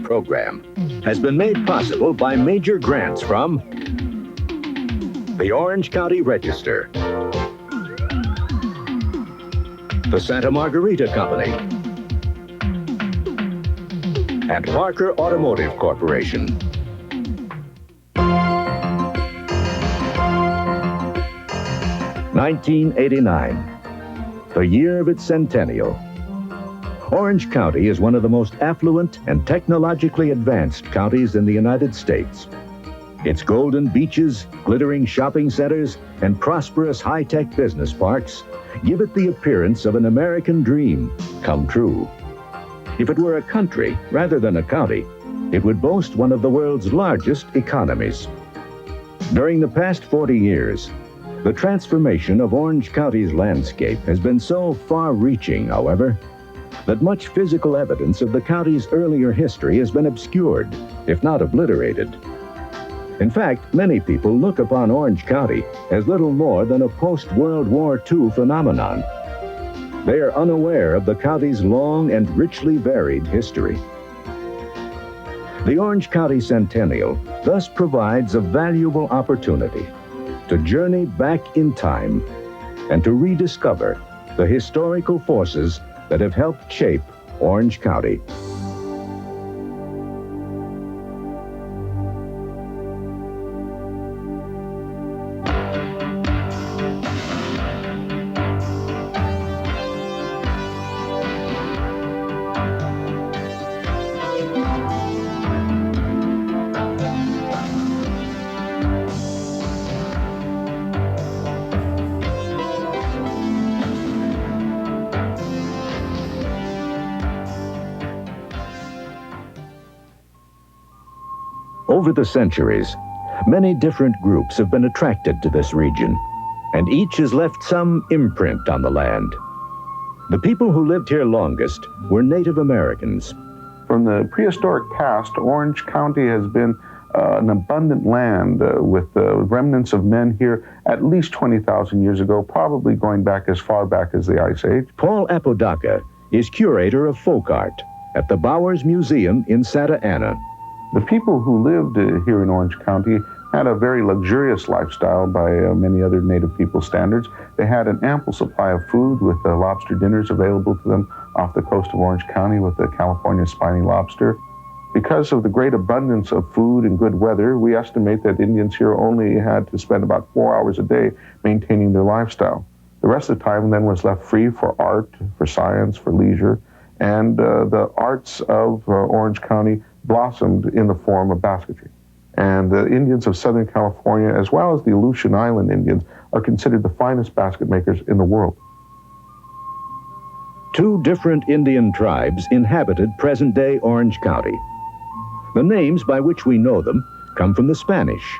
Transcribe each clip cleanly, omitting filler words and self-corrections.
program has been made possible by major grants from the Orange County Register, the Santa Margarita Company, and Parker Automotive Corporation. (1989), the year of its centennial. Orange County is one of the most affluent and technologically advanced counties in the United States. Its golden beaches, glittering shopping centers, and prosperous high-tech business parks give it the appearance of an American dream come true. If it were a country rather than a county, it would boast one of the world's largest economies. During the past 40 years, the transformation of Orange County's landscape has been so far-reaching, however, that much physical evidence of the county's earlier history has been obscured, if not obliterated. In fact, many people look upon Orange County as little more than a post-World War II phenomenon. They are unaware of the county's long and richly varied history. The Orange County Centennial thus provides a valuable opportunity to journey back in time and to rediscover the historical forces that have helped shape Orange County. Over the centuries, many different groups have been attracted to this region, and each has left some imprint on the land. The people who lived here longest were Native Americans. From the prehistoric past, Orange County has been an abundant land with remnants of men here at least 20,000 years ago, probably going back as far back as the Ice Age. Paul Apodaca is curator of folk art at the Bowers Museum in Santa Ana. The people who lived here in Orange County had a very luxurious lifestyle by many other Native people standards. They had an ample supply of food with lobster dinners available to them off the coast of Orange County with the California spiny lobster. Because of the great abundance of food and good weather, we estimate that Indians here only had to spend about 4 hours a day maintaining their lifestyle. The rest of the time then was left free for art, for science, for leisure, and the arts of Orange County blossomed in the form of basketry. And the Indians of Southern California, as well as the Aleutian Island Indians, are considered the finest basket makers in the world. Two different Indian tribes inhabited present-day Orange County. The names by which we know them come from the Spanish.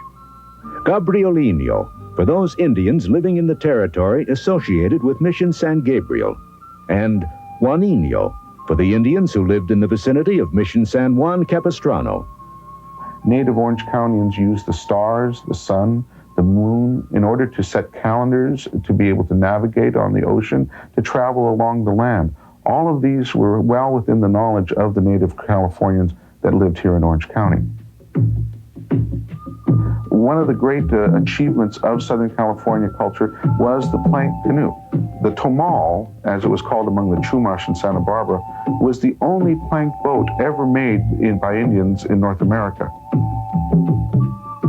Gabrielino, for those Indians living in the territory associated with Mission San Gabriel, and Juanino, for the Indians who lived in the vicinity of Mission San Juan Capistrano. Native Orange Countyans used the stars, the sun, the moon in order to set calendars, to be able to navigate on the ocean, to travel along the land. All of these were well within the knowledge of the native Californians that lived here in Orange County. One of the great achievements of Southern California culture was the plank canoe. The Tomal, as it was called among the Chumash in Santa Barbara, was the only plank boat ever made by Indians in North America.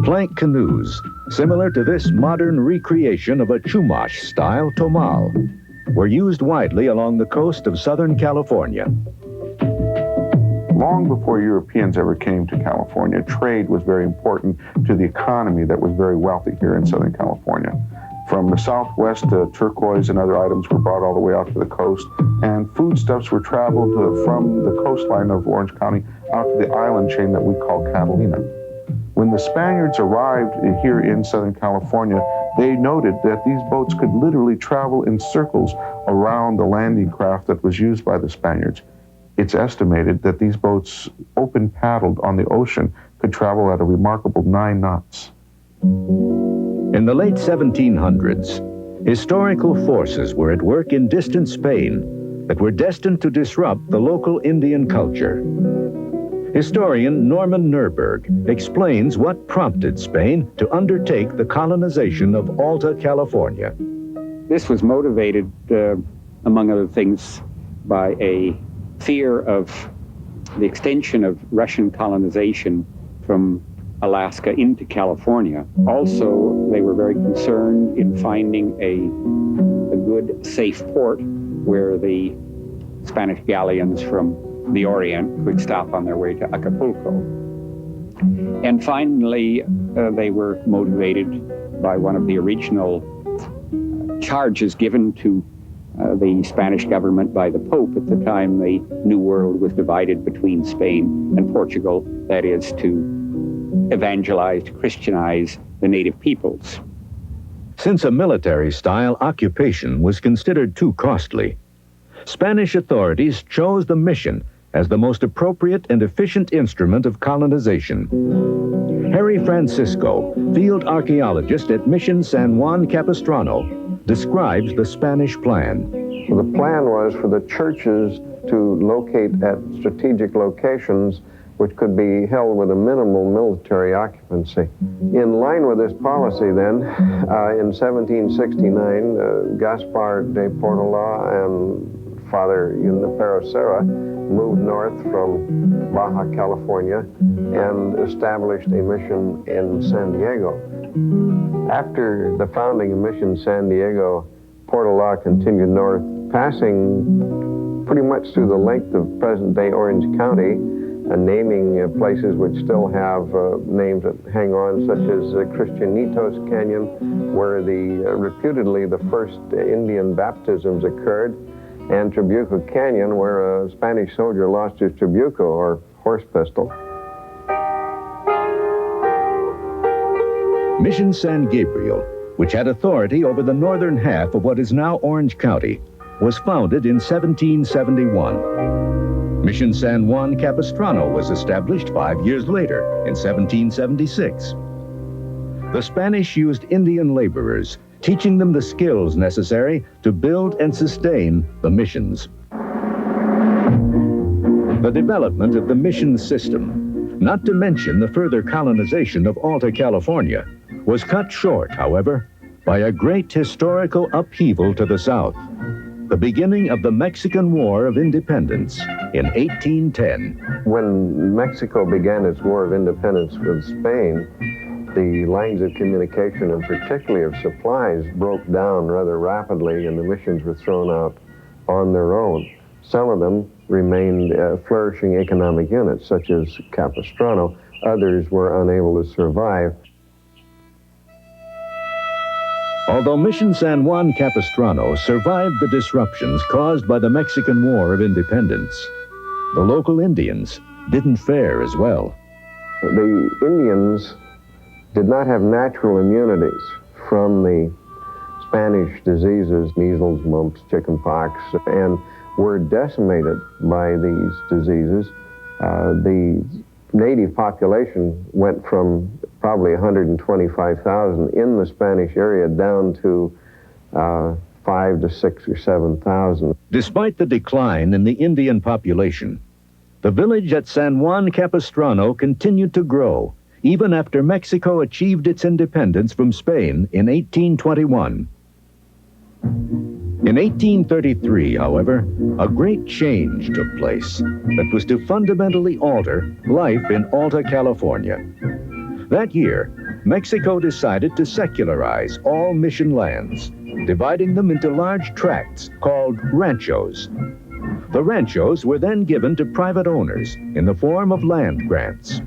Plank canoes, similar to this modern recreation of a Chumash-style Tomal, were used widely along the coast of Southern California. Long before Europeans ever came to California, trade was very important to the economy that was very wealthy here in Southern California. From the southwest, turquoise and other items were brought all the way out to the coast, and foodstuffs were traveled from the coastline of Orange County out to the island chain that we call Catalina. When the Spaniards arrived here in Southern California, they noted that these boats could literally travel in circles around the landing craft that was used by the Spaniards. It's estimated that these boats, open-paddled on the ocean, could travel at a remarkable 9 knots. In the late 1700s, historical forces were at work in distant Spain that were destined to disrupt the local Indian culture. Historian Norman Nerberg explains what prompted Spain to undertake the colonization of Alta California. This was motivated, among other things, by a fear of the extension of Russian colonization from Alaska into California. Also, they were very concerned in finding a good, safe port where the Spanish galleons from the Orient could stop on their way to Acapulco. And finally, they were motivated by one of the original charges given to the Spanish government by the Pope at the time the New World was divided between Spain and Portugal, that is, to evangelize, to Christianize the native peoples. Since a military-style occupation was considered too costly, Spanish authorities chose the mission as the most appropriate and efficient instrument of colonization. Harry Francisco, field archaeologist at Mission San Juan Capistrano, describes the Spanish plan. So the plan was for the churches to locate at strategic locations which could be held with a minimal military occupancy. In line with this policy then, in 1769, Gaspar de Portola and Father Junipero Serra moved north from Baja California and established a mission in San Diego. After the founding of Mission San Diego, Portola continued north, passing pretty much through the length of present-day Orange County, naming places which still have names that hang on, such as Cristianitos Canyon, where reputedly the first Indian baptisms occurred, and Trabuco Canyon, where a Spanish soldier lost his trabuco, or horse pistol. Mission San Gabriel, which had authority over the northern half of what is now Orange County, was founded in 1771. Mission San Juan Capistrano was established 5 years later, in 1776. The Spanish used Indian laborers, teaching them the skills necessary to build and sustain the missions. The development of the mission system, not to mention the further colonization of Alta California, was cut short, however, by a great historical upheaval to the south, the beginning of the Mexican War of Independence in 1810. When Mexico began its War of Independence with Spain, the lines of communication, and particularly of supplies, broke down rather rapidly, and the missions were thrown out on their own. Some of them remained flourishing economic units, such as Capistrano. Others were unable to survive. Although Mission San Juan Capistrano survived the disruptions caused by the Mexican War of Independence, the local Indians didn't fare as well. The Indians did not have natural immunities from the Spanish diseases, measles, mumps, chickenpox, and were decimated by these diseases. The native population went from probably 125,000 in the Spanish area down to 5 to 6 or 7,000. Despite the decline in the Indian population, the village at San Juan Capistrano continued to grow, even after Mexico achieved its independence from Spain in 1821. In 1833, however, a great change took place that was to fundamentally alter life in Alta California. That year, Mexico decided to secularize all mission lands, dividing them into large tracts called ranchos. The ranchos were then given to private owners in the form of land grants.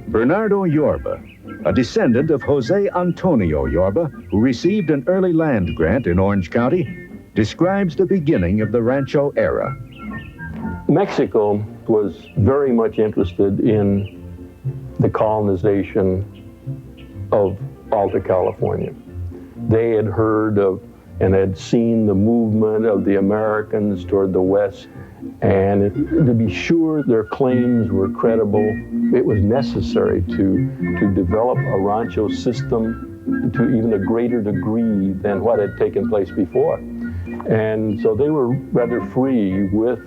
Bernardo Yorba, a descendant of Jose Antonio Yorba, who received an early land grant in Orange County, describes the beginning of the rancho era. Mexico was very much interested in the colonization of Alta California. They had heard of and had seen the movement of the Americans toward the West, and to be sure their claims were credible, it was necessary to develop a rancho system to even a greater degree than what had taken place before. And so they were rather free with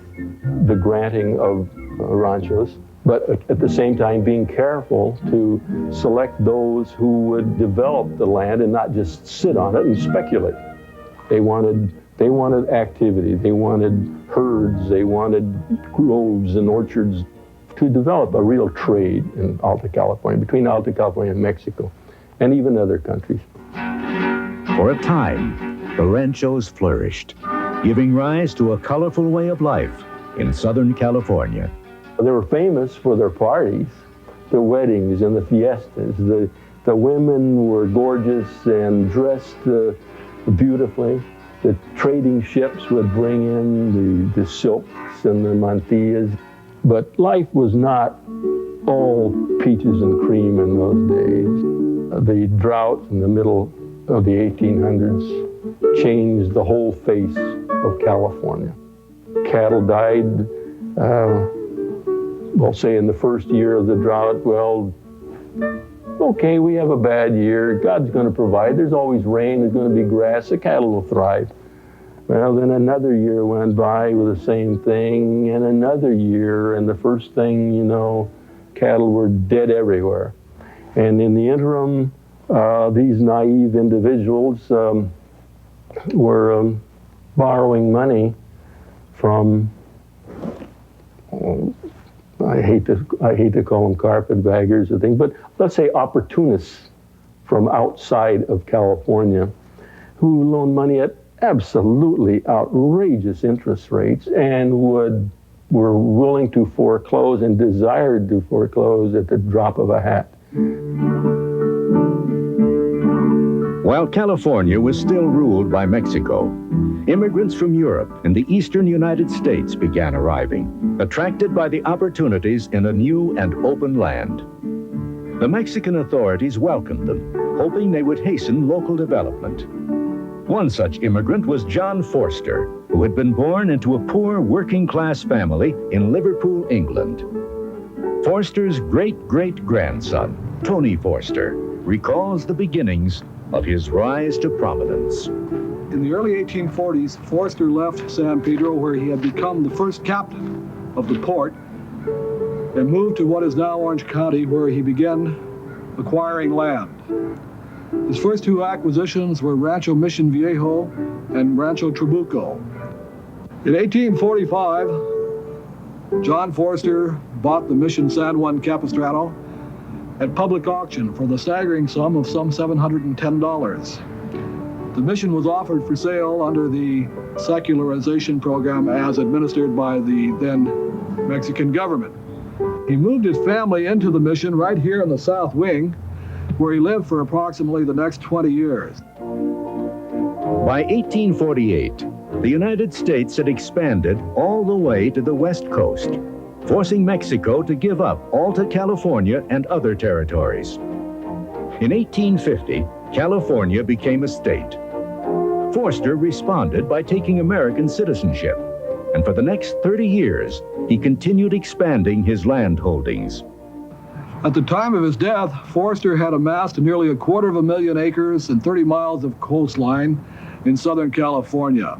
the granting of ranchos. but at the same time being careful to select those who would develop the land and not just sit on it and speculate. They wanted activity, they wanted herds, they wanted groves and orchards to develop a real trade in Alta California, between Alta California and Mexico, and even other countries. For a time, the ranchos flourished, giving rise to a colorful way of life in Southern California. They were famous for their parties, the weddings and the fiestas. The women were gorgeous and dressed beautifully. The trading ships would bring in the silks and the mantillas. But life was not all peaches and cream in those days. The drought in the middle of the 1800s changed the whole face of California. Cattle died, we'll say in the first year of the drought, well, okay, we have a bad year. God's going to provide. There's always rain. There's going to be grass. The cattle will thrive. Well, then another year went by with the same thing, and another year, and the first thing you know, cattle were dead everywhere. And in the interim, these naive individuals were borrowing money from, I hate to call them carpetbaggers or things, but let's say opportunists from outside of California who loaned money at absolutely outrageous interest rates and were willing to foreclose and desired to foreclose at the drop of a hat. While California was still ruled by Mexico, immigrants from Europe and the eastern United States began arriving, attracted by the opportunities in a new and open land. The Mexican authorities welcomed them, hoping they would hasten local development. One such immigrant was John Forster, who had been born into a poor working-class family in Liverpool, England. Forster's great-great-grandson, Tony Forster, recalls the beginnings of his rise to prominence. In the early 1840s, Forster left San Pedro, where he had become the first captain of the port, and moved to what is now Orange County, where he began acquiring land. His first two acquisitions were Rancho Mission Viejo and Rancho Trabuco. In 1845, John Forster bought the Mission San Juan Capistrano at public auction for the staggering sum of some $710. The mission was offered for sale under the secularization program as administered by the then Mexican government. He moved his family into the mission right here in the South Wing, where he lived for approximately the next 20 years. By 1848, the United States had expanded all the way to the West Coast, forcing Mexico to give up Alta California and other territories. In 1850, California became a state. Forster responded by taking American citizenship, and for the next 30 years, he continued expanding his land holdings. At the time of his death, Forster had amassed nearly 250,000 acres and 30 miles of coastline in Southern California.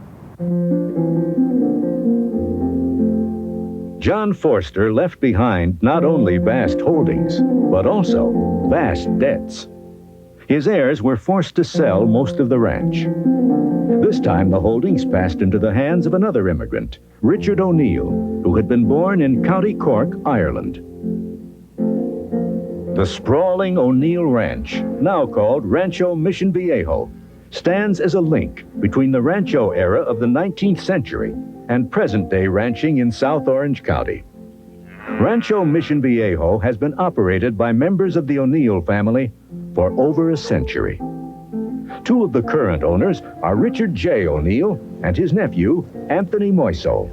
John Forster left behind not only vast holdings, but also vast debts. His heirs were forced to sell most of the ranch. This time, the holdings passed into the hands of another immigrant, Richard O'Neill, who had been born in County Cork, Ireland. The sprawling O'Neill Ranch, now called Rancho Mission Viejo, stands as a link between the rancho era of the 19th century and present-day ranching in South Orange County. Rancho Mission Viejo has been operated by members of the O'Neill family for over a century. Two of the current owners are Richard J. O'Neill and his nephew, Anthony Moiso.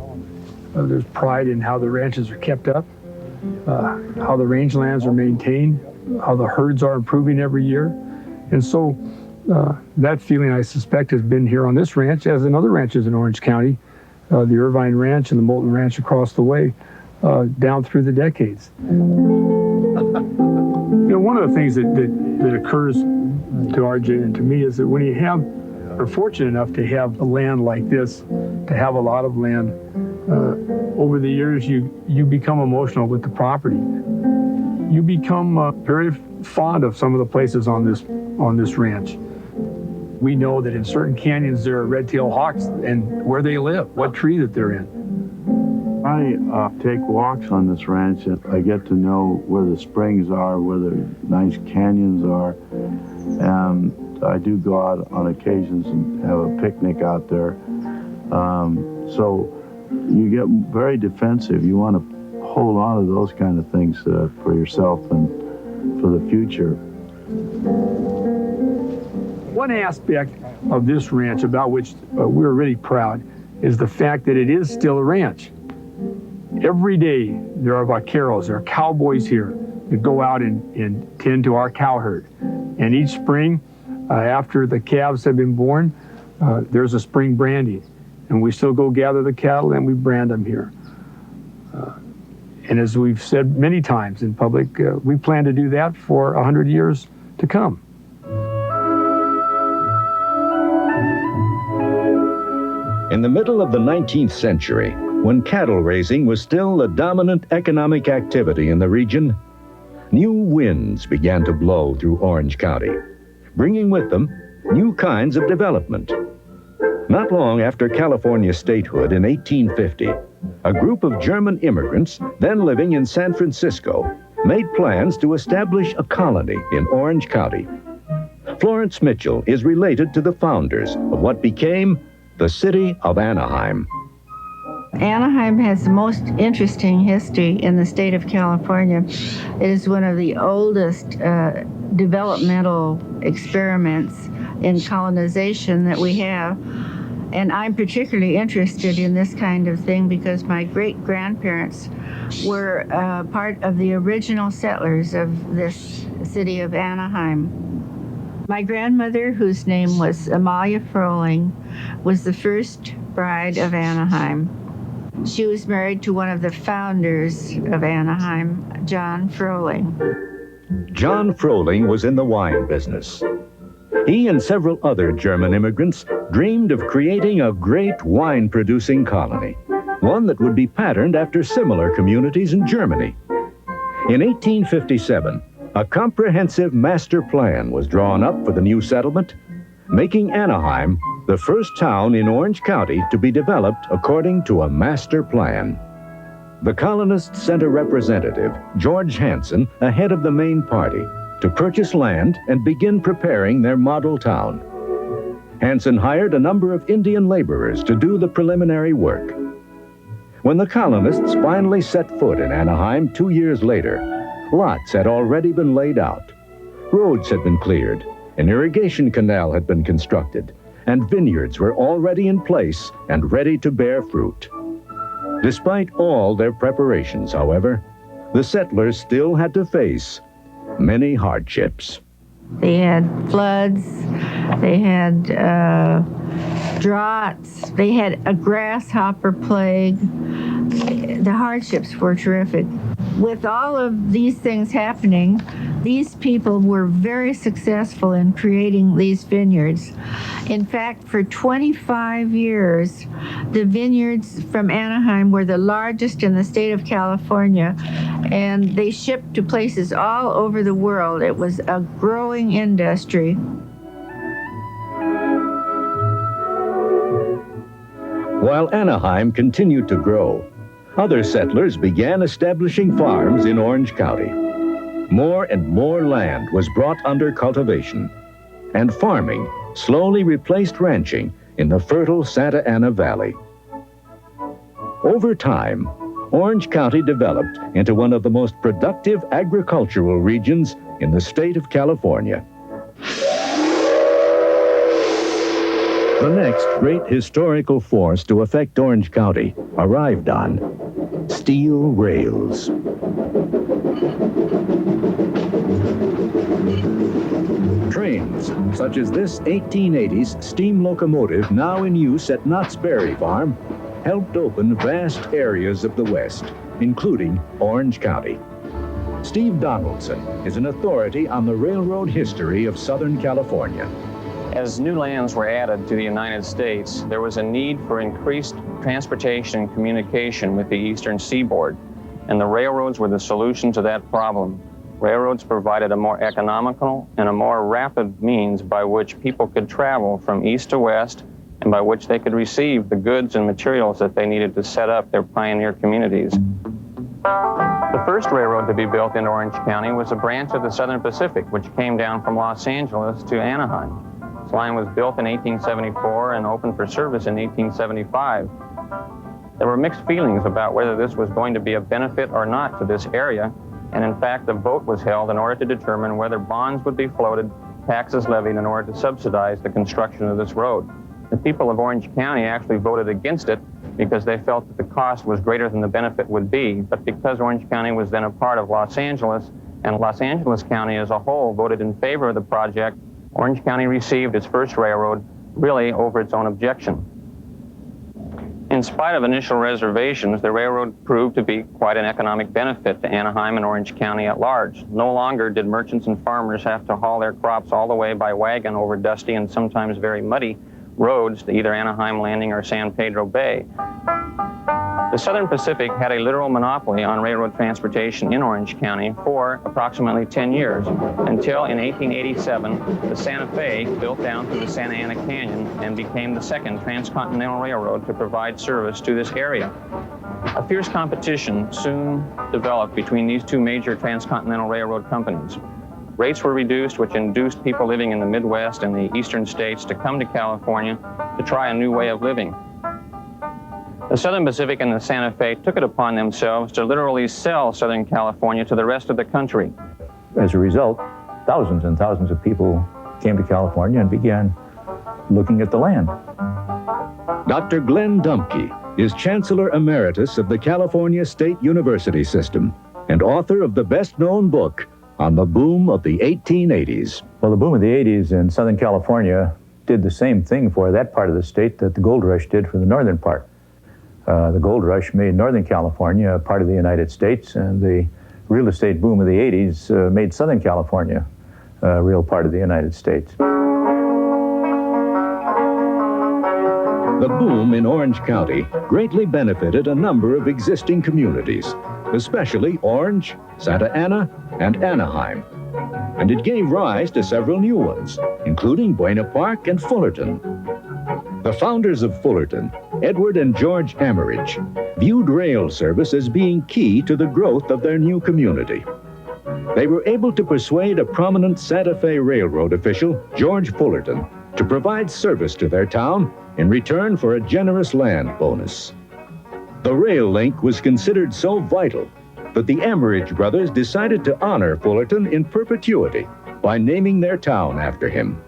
There's pride in how the ranches are kept up, how the rangelands are maintained, how the herds are improving every year. And so that feeling, I suspect, has been here on this ranch, as in other ranches in Orange County, the Irvine Ranch and the Moulton Ranch across the way, down through the decades. You know, one of the things that occurs to RJ and to me is that when you are fortunate enough to have a land like this, to have a lot of land, over the years, you become emotional with the property. You become very fond of some of the places on this ranch. We know that in certain canyons there are red-tailed hawks and where they live, what tree that they're in. I take walks on this ranch and I get to know where the springs are, where the nice canyons are, and I do go out on occasions and have a picnic out there. So you get very defensive. You want to hold on to those kind of things for yourself and for the future. One aspect of this ranch about which we're really proud is the fact that it is still a ranch. Every day there are vaqueros, there are cowboys here that go out and tend to our cow herd. And each spring, after the calves have been born, there's a spring branding. And we still go gather the cattle and we brand them here. And as we've said many times in public, we plan to do that for 100 years to come. In the middle of the 19th century, when cattle raising was still the dominant economic activity in the region, new winds began to blow through Orange County, bringing with them new kinds of development. Not long after California statehood in 1850, a group of German immigrants, then living in San Francisco, made plans to establish a colony in Orange County. Florence Mitchell is related to the founders of what became the city of Anaheim. Anaheim has the most interesting history in the state of California. It is one of the oldest developmental experiments in colonization that we have. And I'm particularly interested in this kind of thing because my great-grandparents were part of the original settlers of this city of Anaheim. My grandmother, whose name was Amalia Froling, was the first bride of Anaheim. She was married to one of the founders of Anaheim, John Froling. John Froling was in the wine business. He and several other German immigrants dreamed of creating a great wine-producing colony, one that would be patterned after similar communities in Germany. In 1857, a comprehensive master plan was drawn up for the new settlement, making Anaheim the first town in Orange County to be developed according to a master plan. The colonists sent a representative, George Hansen, ahead of the main party to purchase land and begin preparing their model town. Hansen hired a number of Indian laborers to do the preliminary work. When the colonists finally set foot in Anaheim 2 years later, lots had already been laid out. Roads had been cleared, an irrigation canal had been constructed, and vineyards were already in place and ready to bear fruit. Despite all their preparations, however, the settlers still had to face many hardships. They had floods, they had droughts, they had a grasshopper plague. The hardships were terrific. With all of these things happening, these people were very successful in creating these vineyards. In fact, for 25 years, the vineyards from Anaheim were the largest in the state of California, and they shipped to places all over the world. It was a growing industry. While Anaheim continued to grow, other settlers began establishing farms in Orange County. More and more land was brought under cultivation, and farming slowly replaced ranching in the fertile Santa Ana Valley. Over time, Orange County developed into one of the most productive agricultural regions in the state of California. The next great historical force to affect Orange County arrived on steel rails. Trains, such as this 1880s steam locomotive now in use at Knott's Berry Farm, helped open vast areas of the West, including Orange County. Steve Donaldson is an authority on the railroad history of Southern California. As new lands were added to the United States, there was a need for increased transportation and communication with the eastern seaboard, and the railroads were the solution to that problem. Railroads provided a more economical and a more rapid means by which people could travel from east to west, and by which they could receive the goods and materials that they needed to set up their pioneer communities. The first railroad to be built in Orange County was a branch of the Southern Pacific, which came down from Los Angeles to Anaheim. This line was built in 1874 and opened for service in 1875. There were mixed feelings about whether this was going to be a benefit or not to this area, and in fact, a vote was held in order to determine whether bonds would be floated, taxes levied in order to subsidize the construction of this road. The people of Orange County actually voted against it because they felt that the cost was greater than the benefit would be, but because Orange County was then a part of Los Angeles, and Los Angeles County as a whole voted in favor of the project, Orange County received its first railroad really over its own objection. In spite of initial reservations, the railroad proved to be quite an economic benefit to Anaheim and Orange County at large. No longer did merchants and farmers have to haul their crops all the way by wagon over dusty and sometimes very muddy roads to either Anaheim Landing or San Pedro Bay. The Southern Pacific had a literal monopoly on railroad transportation in Orange County for approximately 10 years, until in 1887, the Santa Fe built down through the Santa Ana Canyon and became the second transcontinental railroad to provide service to this area. A fierce competition soon developed between these two major transcontinental railroad companies. Rates were reduced, which induced people living in the Midwest and the eastern states to come to California to try a new way of living. The Southern Pacific and the Santa Fe took it upon themselves to literally sell Southern California to the rest of the country. As a result, thousands and thousands of people came to California and began looking at the land. Dr. Glenn Dumpke is Chancellor Emeritus of the California State University System and author of the best-known book on the boom of the 1880s. Well, the boom of the 80s in Southern California did the same thing for that part of the state that the gold rush did for the northern part. The gold rush made Northern California a part of the United States, and the real estate boom of the 80s made Southern California a real part of the United States. The boom in Orange County greatly benefited a number of existing communities, especially Orange, Santa Ana, and Anaheim. And it gave rise to several new ones, including Buena Park and Fullerton. The founders of Fullerton, Edward and George Amerige, viewed rail service as being key to the growth of their new community. They were able to persuade a prominent Santa Fe Railroad official, George Fullerton, to provide service to their town in return for a generous land bonus. The rail link was considered so vital that the Amerige brothers decided to honor Fullerton in perpetuity by naming their town after him.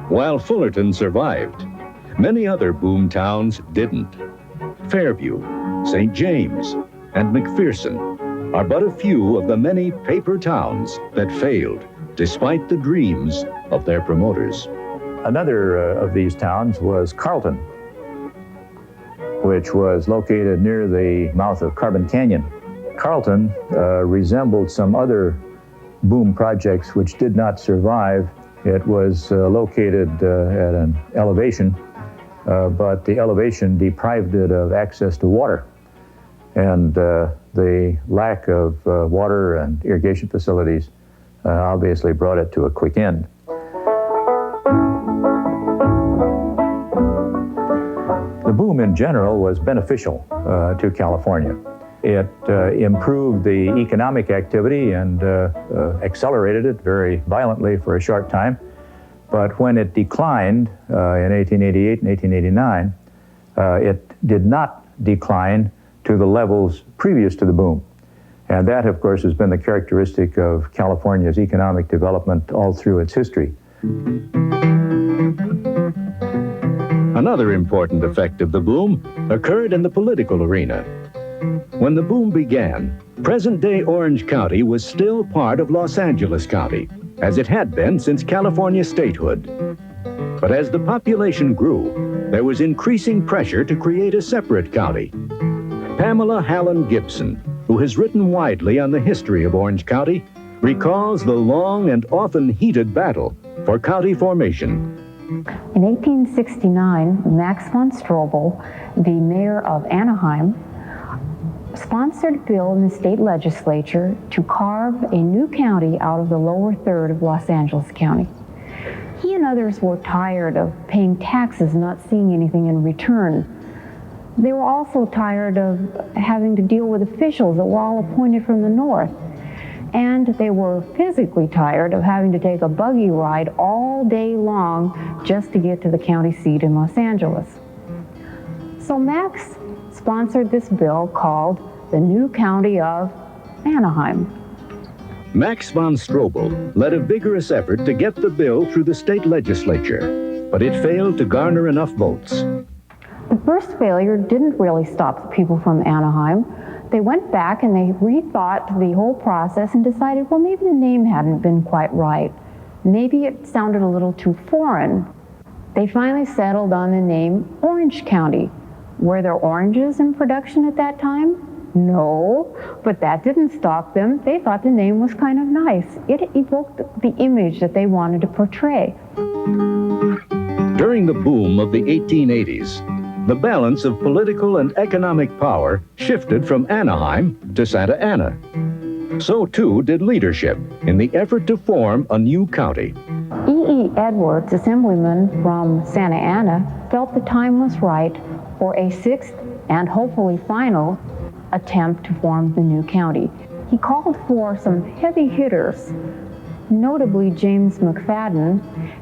While Fullerton survived, many other boom towns didn't. Fairview, St. James, and McPherson are but a few of the many paper towns that failed despite the dreams of their promoters. Another of these towns was Carlton, which was located near the mouth of Carbon Canyon. Carlton resembled some other boom projects which did not survive. It was located at an elevation, but the elevation deprived it of access to water. And the lack of water and irrigation facilities obviously brought it to a quick end. The boom in general was beneficial to California. It improved the economic activity and accelerated it very violently for a short time. But when it declined in 1888 and 1889, it did not decline to the levels previous to the boom. And that, of course, has been the characteristic of California's economic development all through its history. Another important effect of the boom occurred in the political arena. When the boom began, present-day Orange County was still part of Los Angeles County, as it had been since California statehood. But as the population grew, there was increasing pressure to create a separate county. Pamela Hallen Gibson, who has written widely on the history of Orange County, recalls the long and often heated battle for county formation. In 1869, Max von Strobel, the mayor of Anaheim, sponsored a bill in the state legislature to carve a new county out of the lower third of Los Angeles County. He and others were tired of paying taxes and not seeing anything in return. They were also tired of having to deal with officials that were all appointed from the north. And they were physically tired of having to take a buggy ride all day long just to get to the county seat in Los Angeles. So Max sponsored this bill called the New County of Anaheim. Max von Strobel led a vigorous effort to get the bill through the state legislature, but it failed to garner enough votes. The first failure didn't really stop the people from Anaheim. They went back and they rethought the whole process and decided, well, maybe the name hadn't been quite right. Maybe it sounded a little too foreign. They finally settled on the name Orange County. Were there oranges in production at that time? No, but that didn't stop them. They thought the name was kind of nice. It evoked the image that they wanted to portray. During the boom of the 1880s, the balance of political and economic power shifted from Anaheim to Santa Ana. So too did leadership in the effort to form a new county. E.E. Edwards, assemblyman from Santa Ana, felt the time was right for a sixth and hopefully final attempt to form the new county. He called for some heavy hitters, notably James McFadden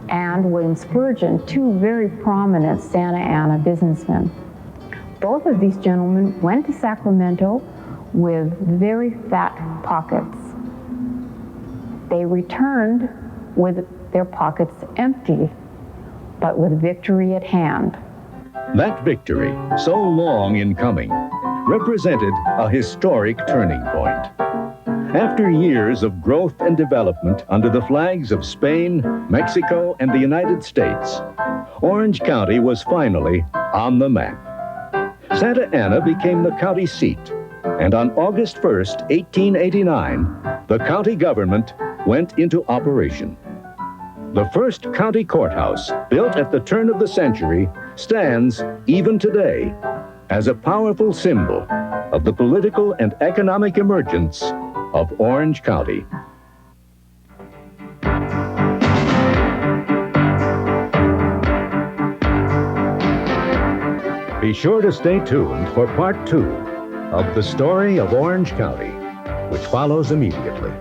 and William Spurgeon, two very prominent Santa Ana businessmen. Both of these gentlemen went to Sacramento with very fat pockets. They returned with their pockets empty, but with victory at hand. That victory, so long in coming, represented a historic turning point. After years of growth and development under the flags of Spain, Mexico, and the United States, Orange County was finally on the map. Santa Ana became the county seat, and on August 1st, 1889, the county government went into operation. The first county courthouse, built at the turn of the century, stands, even today, as a powerful symbol of the political and economic emergence of Orange County. Be sure to stay tuned for part 2 of the story of Orange County, which follows immediately.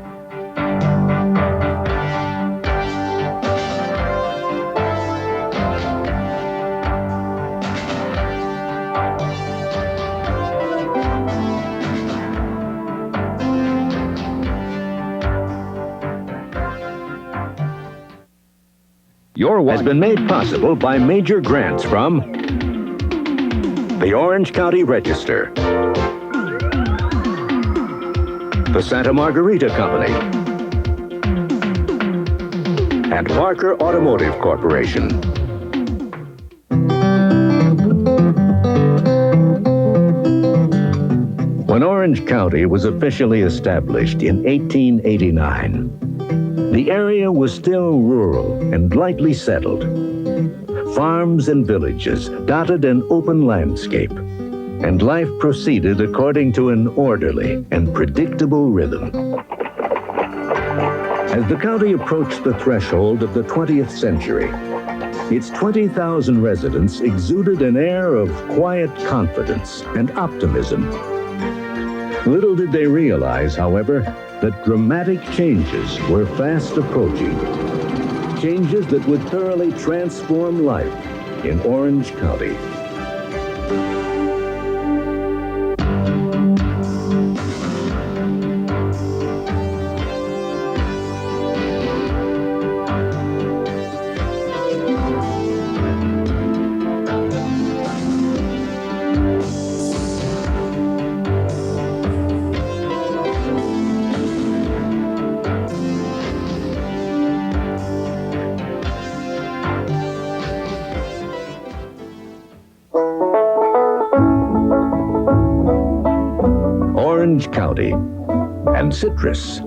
Your watch has been made possible by major grants from the Orange County Register, the Santa Margarita Company, and Parker Automotive Corporation. When Orange County was officially established in 1889, the area was still rural and lightly settled. Farms and villages dotted an open landscape, and life proceeded according to an orderly and predictable rhythm. As the county approached the threshold of the 20th century, its 20,000 residents exuded an air of quiet confidence and optimism. Little did they realize, however, that dramatic changes were fast approaching. Changes that would thoroughly transform life in Orange County. Orange County and citrus.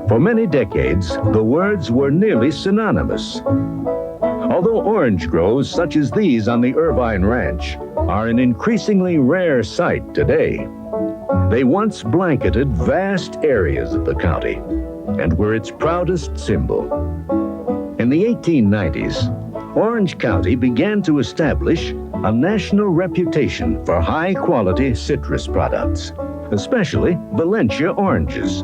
For For many decades, the words were nearly synonymous. Although orange groves such as these on the Irvine Ranch are an increasingly rare sight today, they once blanketed vast areas of the county and were its proudest symbol. In the 1890s, Orange County began to establish a national reputation for high-quality citrus products, especially Valencia oranges.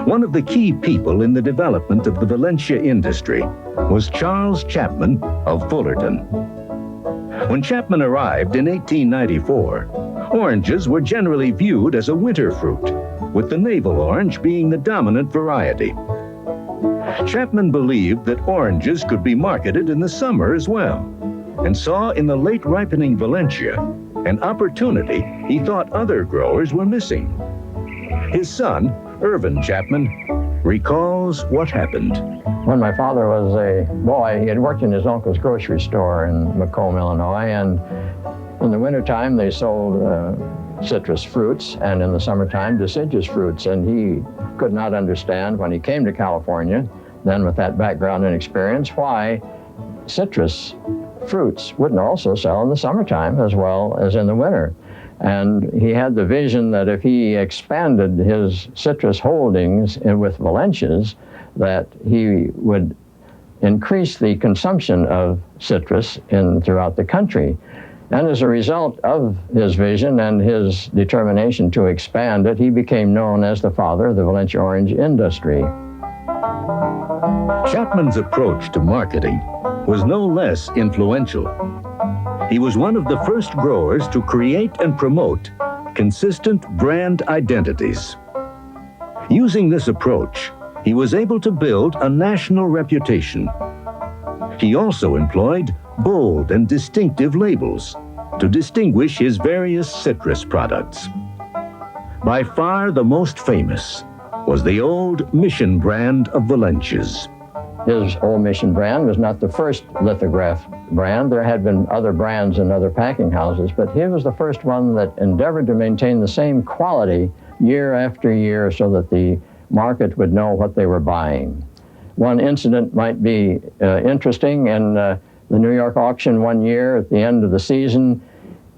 One of the key people in the development of the Valencia industry was Charles Chapman of Fullerton. When Chapman arrived in 1894, oranges were generally viewed as a winter fruit, with the navel orange being the dominant variety. Chapman believed that oranges could be marketed in the summer as well, and saw in the late ripening Valencia an opportunity he thought other growers were missing. His son, Irvin Chapman, recalls what happened. When my father was a boy, he had worked in his uncle's grocery store in Macomb, Illinois, and in the wintertime they sold citrus fruits, and in the summertime deciduous fruits, and he could not understand when he came to California, then with that background and experience, why citrus fruits wouldn't also sell in the summertime as well as in the winter. And he had the vision that if he expanded his citrus holdings with Valencias, that he would increase the consumption of citrus throughout the country. And as a result of his vision and his determination to expand it, he became known as the father of the Valencia orange industry. Chapman's approach to marketing was no less influential. He was one of the first growers to create and promote consistent brand identities. Using this approach, he was able to build a national reputation. He also employed bold and distinctive labels to distinguish his various citrus products. By far the most famous was the Old Mission brand of Valencias. His Old Mission brand was not the first lithograph brand. There had been other brands in other packing houses, but he was the first one that endeavored to maintain the same quality year after year so that the market would know what they were buying. One incident might be interesting. In the New York auction one year at the end of the season,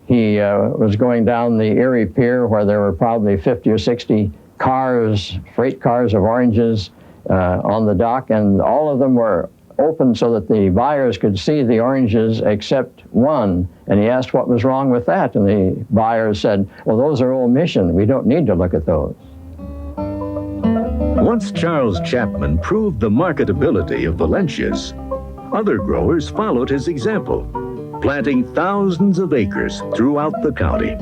he was going down the Erie Pier where there were probably 50 or 60 cars, freight cars of oranges on the dock, and all of them were open so that the buyers could see the oranges except one. And he asked what was wrong with that, and the buyers said, well, those are Old Mission. We don't need to look at those. Once Charles Chapman proved the marketability of Valencias, other growers followed his example, planting thousands of acres throughout the county.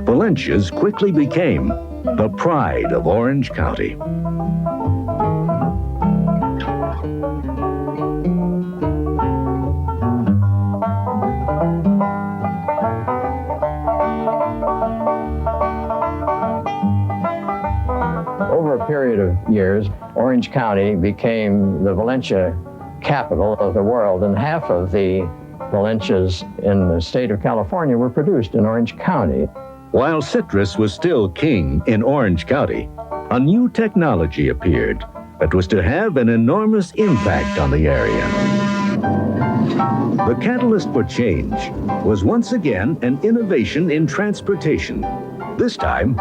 Valencias quickly became the pride of Orange County. Over a period of years, Orange County became the Valencia capital of the world, and half of the Valencias in the state of California were produced in Orange County. While citrus was still king in Orange County, a new technology appeared that was to have an enormous impact on the area. The catalyst for change was once again an innovation in transportation, this time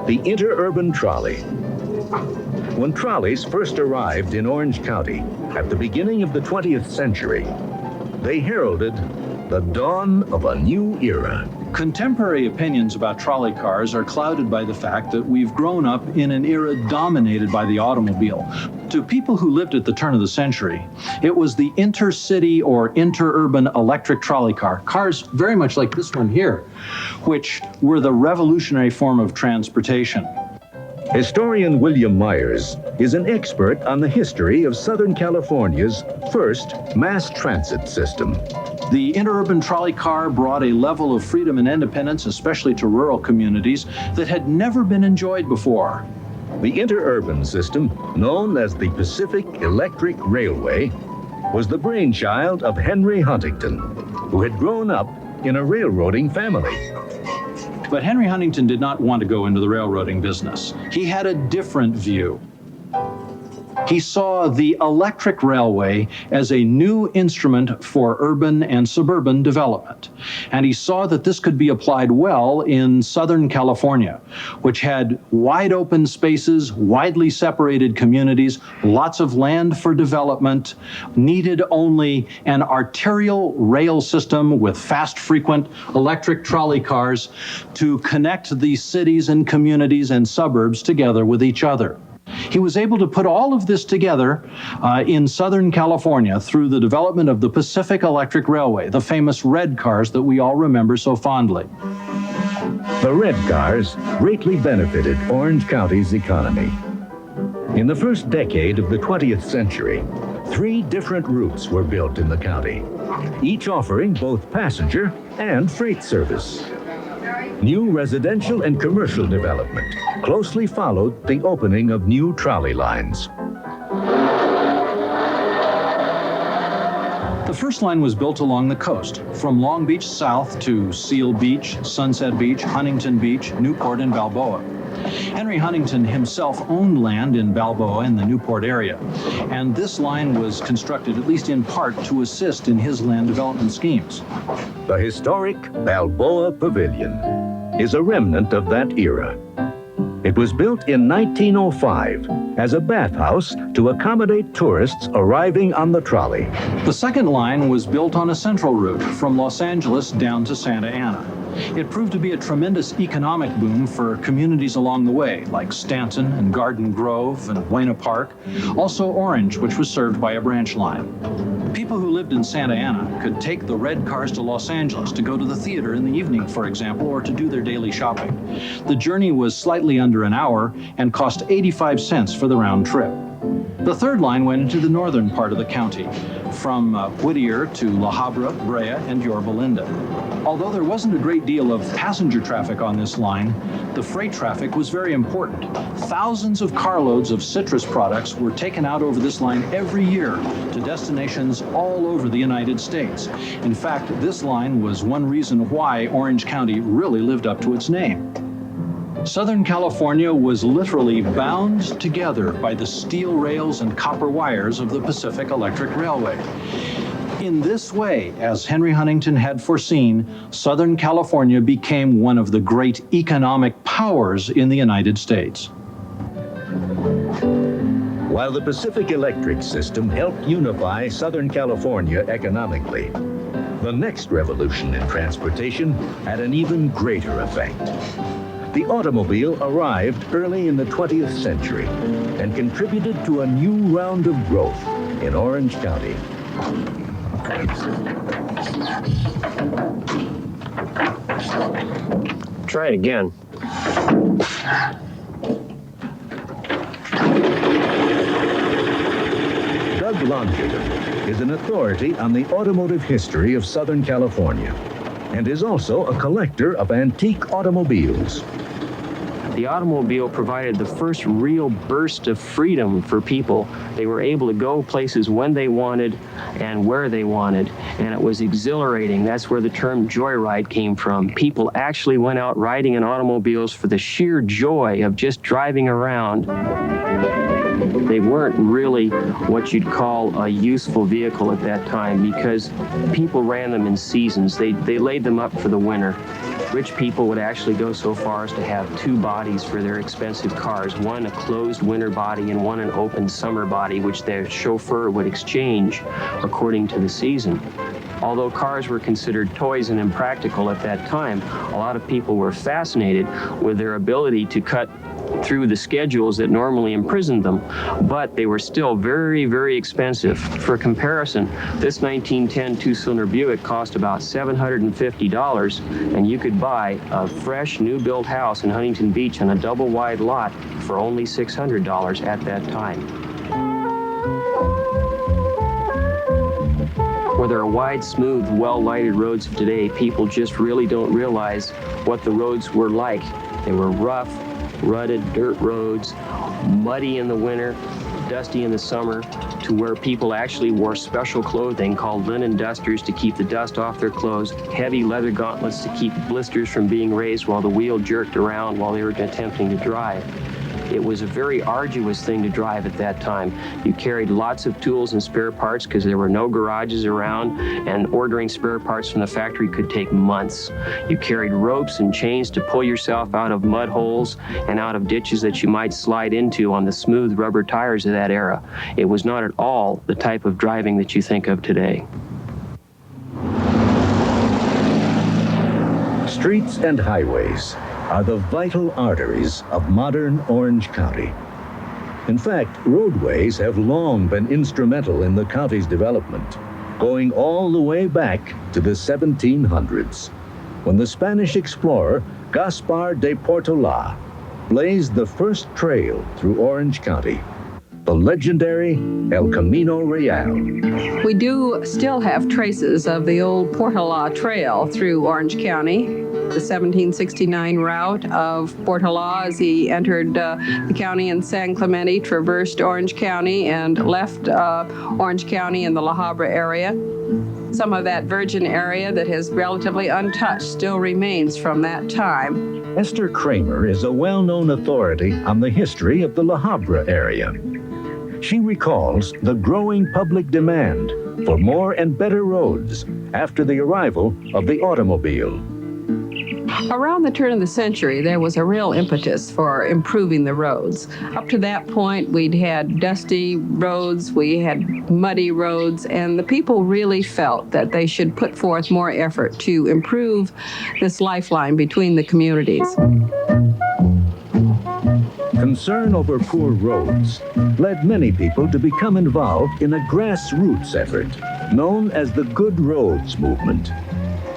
the interurban trolley. When trolleys first arrived in Orange County at the beginning of the 20th century, they heralded the dawn of a new era. Contemporary opinions about trolley cars are clouded by the fact that we've grown up in an era dominated by the automobile. To people who lived at the turn of the century, it was the intercity or interurban electric trolley car, cars very much like this one here, which were the revolutionary form of transportation. Historian William Myers is an expert on the history of Southern California's first mass transit system. The interurban trolley car brought a level of freedom and independence, especially to rural communities, that had never been enjoyed before. The interurban system, known as the Pacific Electric Railway, was the brainchild of Henry Huntington, who had grown up in a railroading family. But Henry Huntington did not want to go into the railroading business. He had a different view. He saw the electric railway as a new instrument for urban and suburban development. And he saw that this could be applied well in Southern California, which had wide open spaces, widely separated communities, lots of land for development, needed only an arterial rail system with fast, frequent electric trolley cars to connect these cities and communities and suburbs together with each other. He was able to put all of this together in Southern California through the development of the Pacific Electric Railway, the famous red cars that we all remember so fondly. The red cars greatly benefited Orange County's economy. In the first decade of the 20th century, 3 different routes were built in the county, each offering both passenger and freight service. New residential and commercial development closely followed the opening of new trolley lines. The first line was built along the coast, from Long Beach south to Seal Beach, Sunset Beach, Huntington Beach, Newport, and Balboa. Henry Huntington himself owned land in Balboa in the Newport area, and this line was constructed, at least in part, to assist in his land development schemes. The historic Balboa Pavilion is a remnant of that era. It was built in 1905 as a bathhouse to accommodate tourists arriving on the trolley. The second line was built on a central route from Los Angeles down to Santa Ana. It proved to be a tremendous economic boom for communities along the way, like Stanton and Garden Grove and Buena Park, also Orange, which was served by a branch line. People who lived in Santa Ana could take the red cars to Los Angeles to go to the theater in the evening, for example, or to do their daily shopping. The journey was slightly under an hour and cost 85 cents for the round trip. The third line went into the northern part of the county, from Whittier to La Habra, Brea, and Yorba Linda. Although there wasn't a great deal of passenger traffic on this line, the freight traffic was very important. Thousands of carloads of citrus products were taken out over this line every year to destinations all over the United States. In fact, this line was one reason why Orange County really lived up to its name. Southern California was literally bound together by the steel rails and copper wires of the Pacific Electric Railway. In this way, as Henry Huntington had foreseen, Southern California became one of the great economic powers in the United States. While the Pacific Electric system helped unify Southern California economically, the next revolution in transportation had an even greater effect. The automobile arrived early in the 20th century and contributed to a new round of growth in Orange County. Try it again. Doug Longevin is an authority on the automotive history of Southern California and is also a collector of antique automobiles. The automobile provided the first real burst of freedom for people. They were able to go places when they wanted and where they wanted, and it was exhilarating. That's where the term joyride came from. People actually went out riding in automobiles for the sheer joy of just driving around. They weren't really what you'd call a useful vehicle at that time because people ran them in seasons. They laid them up for the winter. Rich people would actually go so far as to have 2 bodies for their expensive cars, one a closed winter body and one an open summer body, which their chauffeur would exchange according to the season. Although cars were considered toys and impractical at that time, a lot of people were fascinated with their ability to cut through the schedules that normally imprisoned them, but they were still very, very expensive. For comparison, this 1910 2-cylinder Buick cost about $750, and you could buy a fresh new-built house in Huntington Beach on a double-wide lot for only $600 at that time. Where there are wide, smooth, well-lighted roads of today, people just really don't realize what the roads were like. They were rough, rutted dirt roads, muddy in the winter, dusty in the summer, to where people actually wore special clothing called linen dusters to keep the dust off their clothes, heavy leather gauntlets to keep blisters from being raised while the wheel jerked around while they were attempting to drive. It was a very arduous thing to drive at that time. You carried lots of tools and spare parts because there were no garages around, and ordering spare parts from the factory could take months. You carried ropes and chains to pull yourself out of mud holes and out of ditches that you might slide into on the smooth rubber tires of that era. It was not at all the type of driving that you think of today. Streets and highways are the vital arteries of modern Orange County. In fact, roadways have long been instrumental in the county's development, going all the way back to the 1700s, when the Spanish explorer Gaspar de Portola blazed the first trail through Orange County, the legendary El Camino Real. We do still have traces of the old Portola Trail through Orange County, the 1769 route of Portola as he entered the county in San Clemente, traversed Orange County, and left Orange County in the La Habra area. Some of that virgin area that is relatively untouched still remains from that time. Esther Kramer is a well-known authority on the history of the La Habra area. She recalls the growing public demand for more and better roads after the arrival of the automobile. Around the turn of the century, there was a real impetus for improving the roads. Up to that point, we'd had dusty roads, we had muddy roads, and the people really felt that they should put forth more effort to improve this lifeline between the communities. Concern over poor roads led many people to become involved in a grassroots effort known as the Good Roads Movement.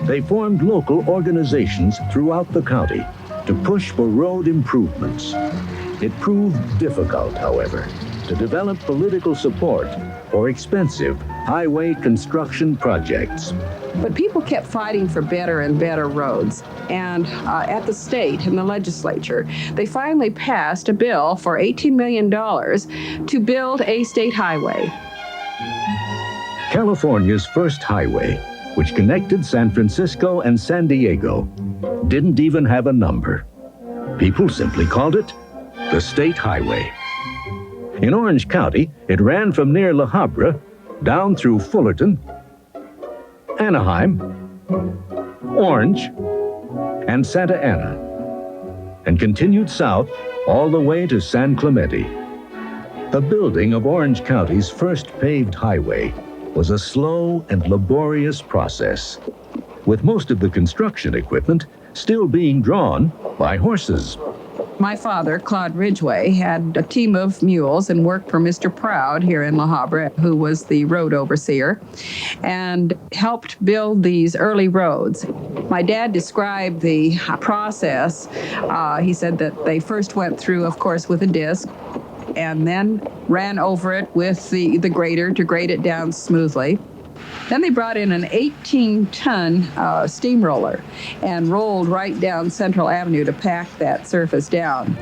They formed local organizations throughout the county to push for road improvements. It proved difficult, however, to develop political support for expensive highway construction projects. But people kept fighting for better and better roads. And at the state and the legislature, they finally passed a bill for $18 million to build a state highway. California's first highway, which connected San Francisco and San Diego, didn't even have a number. People simply called it the State Highway. In Orange County, it ran from near La Habra down through Fullerton, Anaheim, Orange, and Santa Ana, and continued south all the way to San Clemente. The building of Orange County's first paved highway was a slow and laborious process, with most of the construction equipment still being drawn by horses. My father, Claude Ridgway, had a team of mules and worked for Mr. Proud here in La Habra, who was the road overseer, and helped build these early roads. My dad described the process. He said that they first went through, of course, with a disc, and then ran over it with the grader to grade it down smoothly. Then they brought in an 18-ton steamroller and rolled right down Central Avenue to pack that surface down.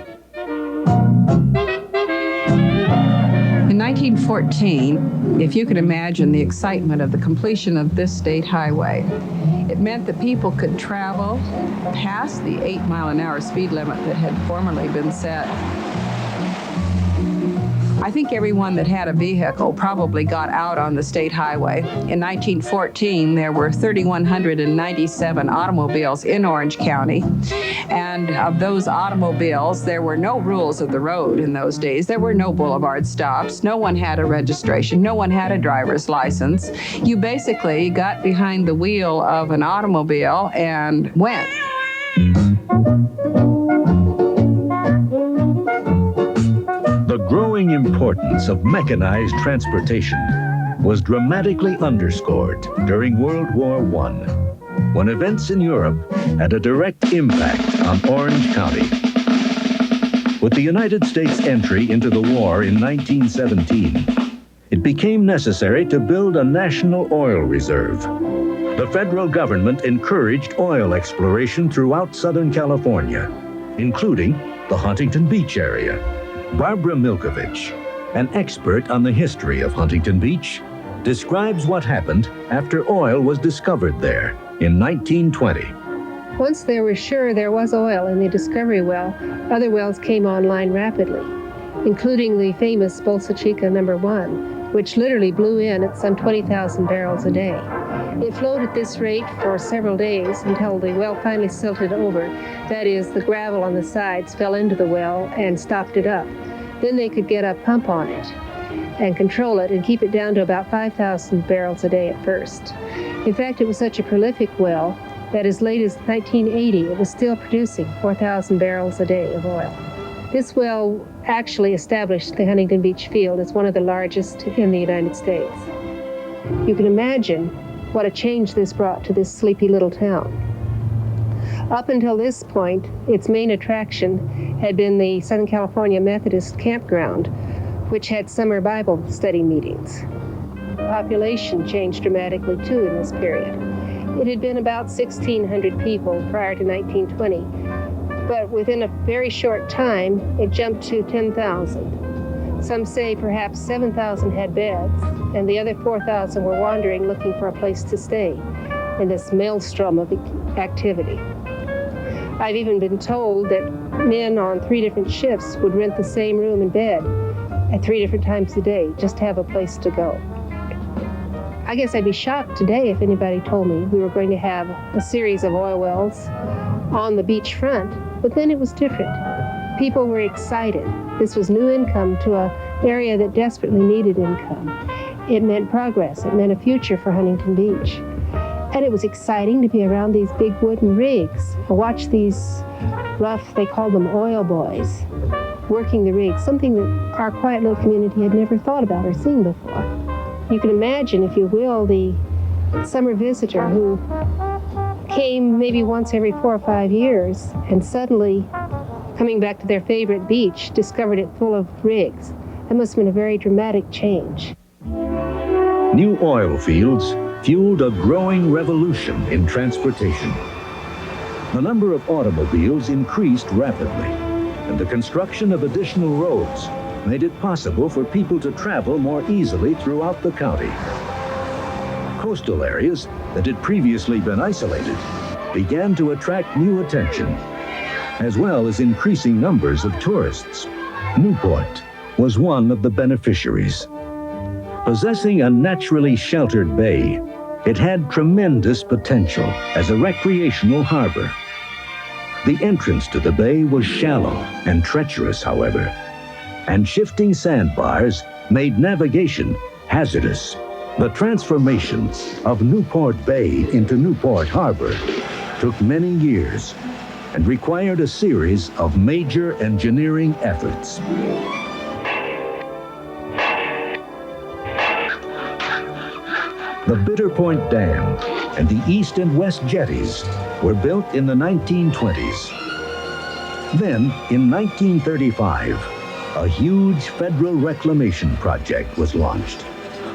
In 1914, if you can imagine the excitement of the completion of this state highway, it meant that people could travel past the 8-mile-an-hour speed limit that had formerly been set. I think everyone that had a vehicle probably got out on the state highway. In 1914, there were 3,197 automobiles in Orange County. And of those automobiles, there were no rules of the road in those days. There were no boulevard stops. No one had a registration. No one had a driver's license. You basically got behind the wheel of an automobile and went. The growing importance of mechanized transportation was dramatically underscored during World War I, when events in Europe had a direct impact on Orange County. With the United States' entry into the war in 1917, it became necessary to build a national oil reserve. The federal government encouraged oil exploration throughout Southern California, including the Huntington Beach area. Barbara Milkovich, an expert on the history of Huntington Beach, describes what happened after oil was discovered there in 1920. Once they were sure there was oil in the discovery well, other wells came online rapidly, including the famous Bolsa Chica No. 1, which literally blew in at some 20,000 barrels a day. It flowed at this rate for several days until the well finally silted over. That is, the gravel on the sides fell into the well and stopped it up. Then they could get a pump on it and control it and keep it down to about 5,000 barrels a day at first. In fact, it was such a prolific well that as late as 1980, it was still producing 4,000 barrels a day of oil. This well actually established the Huntington Beach field as one of the largest in the United States. You can imagine what a change this brought to this sleepy little town. Up until this point, its main attraction had been the Southern California Methodist campground, which had summer Bible study meetings. The population changed dramatically too in this period. It had been about 1,600 people prior to 1920, but within a very short time, it jumped to 10,000. Some say perhaps 7,000 had beds, and the other 4,000 were wandering looking for a place to stay in this maelstrom of activity. I've even been told that men on 3 different shifts would rent the same room and bed at 3 different times a day just to have a place to go. I guess I'd be shocked today if anybody told me we were going to have a series of oil wells on the beachfront, but then it was different. People were excited. This was new income to an area that desperately needed income. It meant progress. It meant a future for Huntington Beach. And it was exciting to be around these big wooden rigs. I watched these rough, they called them oil boys, working the rigs, something that our quiet little community had never thought about or seen before. You can imagine, if you will, the summer visitor who came maybe once every 4 or 5 years and suddenly, coming back to their favorite beach, discovered it full of rigs. That must have been a very dramatic change. New oil fields fueled a growing revolution in transportation. The number of automobiles increased rapidly, and the construction of additional roads made it possible for people to travel more easily throughout the county. Coastal areas that had previously been isolated began to attract new attention, as well as increasing numbers of tourists. Newport was one of the beneficiaries. Possessing a naturally sheltered bay, it had tremendous potential as a recreational harbor. The entrance to the bay was shallow and treacherous, however, and shifting sandbars made navigation hazardous. The transformation of Newport Bay into Newport Harbor took many years and required a series of major engineering efforts. The Bitter Point Dam and the east and west jetties were built in the 1920s. Then, in 1935, a huge federal reclamation project was launched,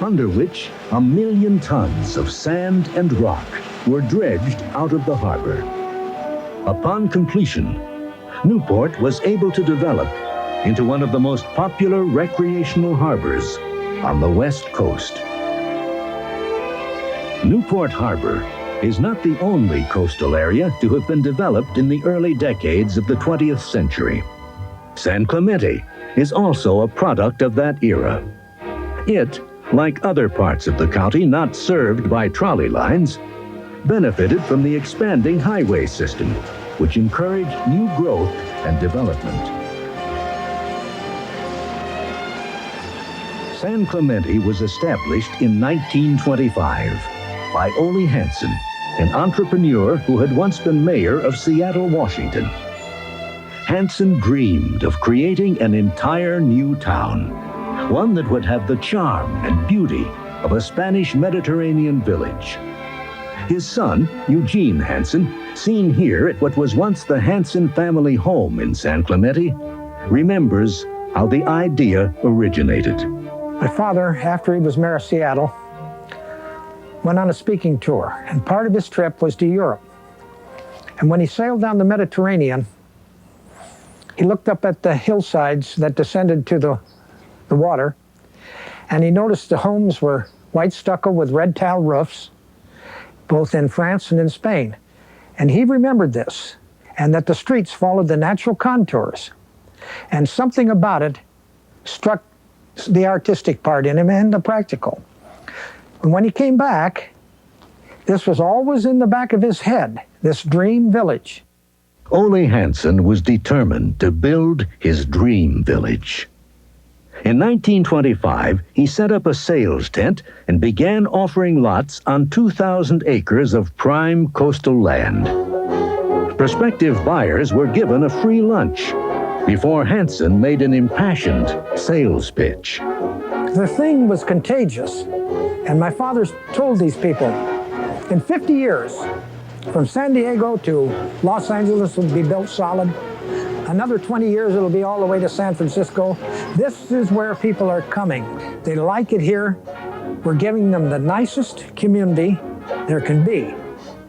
under which 1 million tons of sand and rock were dredged out of the harbor. Upon completion, Newport was able to develop into one of the most popular recreational harbors on the West Coast. Newport Harbor is not the only coastal area to have been developed in the early decades of the 20th century. San Clemente is also a product of that era. It, like other parts of the county not served by trolley lines, benefited from the expanding highway system, which encouraged new growth and development. San Clemente was established in 1925 by Ole Hansen, an entrepreneur who had once been mayor of Seattle, Washington. Hansen dreamed of creating an entire new town, one that would have the charm and beauty of a Spanish Mediterranean village. His son, Eugene Hansen, seen here at what was once the Hansen family home in San Clemente, remembers how the idea originated. My father, after he was mayor of Seattle, went on a speaking tour, and part of his trip was to Europe. And when he sailed down the Mediterranean, he looked up at the hillsides that descended to the water, and he noticed the homes were white stucco with red tile roofs, both in France and in Spain. And he remembered this, and that the streets followed the natural contours. And something about it struck the artistic part in him and the practical. And when he came back, this was always in the back of his head, this dream village. Ole Hansen was determined to build his dream village. In 1925, he set up a sales tent and began offering lots on 2,000 acres of prime coastal land. Prospective buyers were given a free lunch before Hansen made an impassioned sales pitch. The thing was contagious, and my father told these people, in 50 years, from San Diego to Los Angeles will be built solid. Another 20 years, it'll be all the way to San Francisco. This is where people are coming. They like it here. We're giving them the nicest community there can be.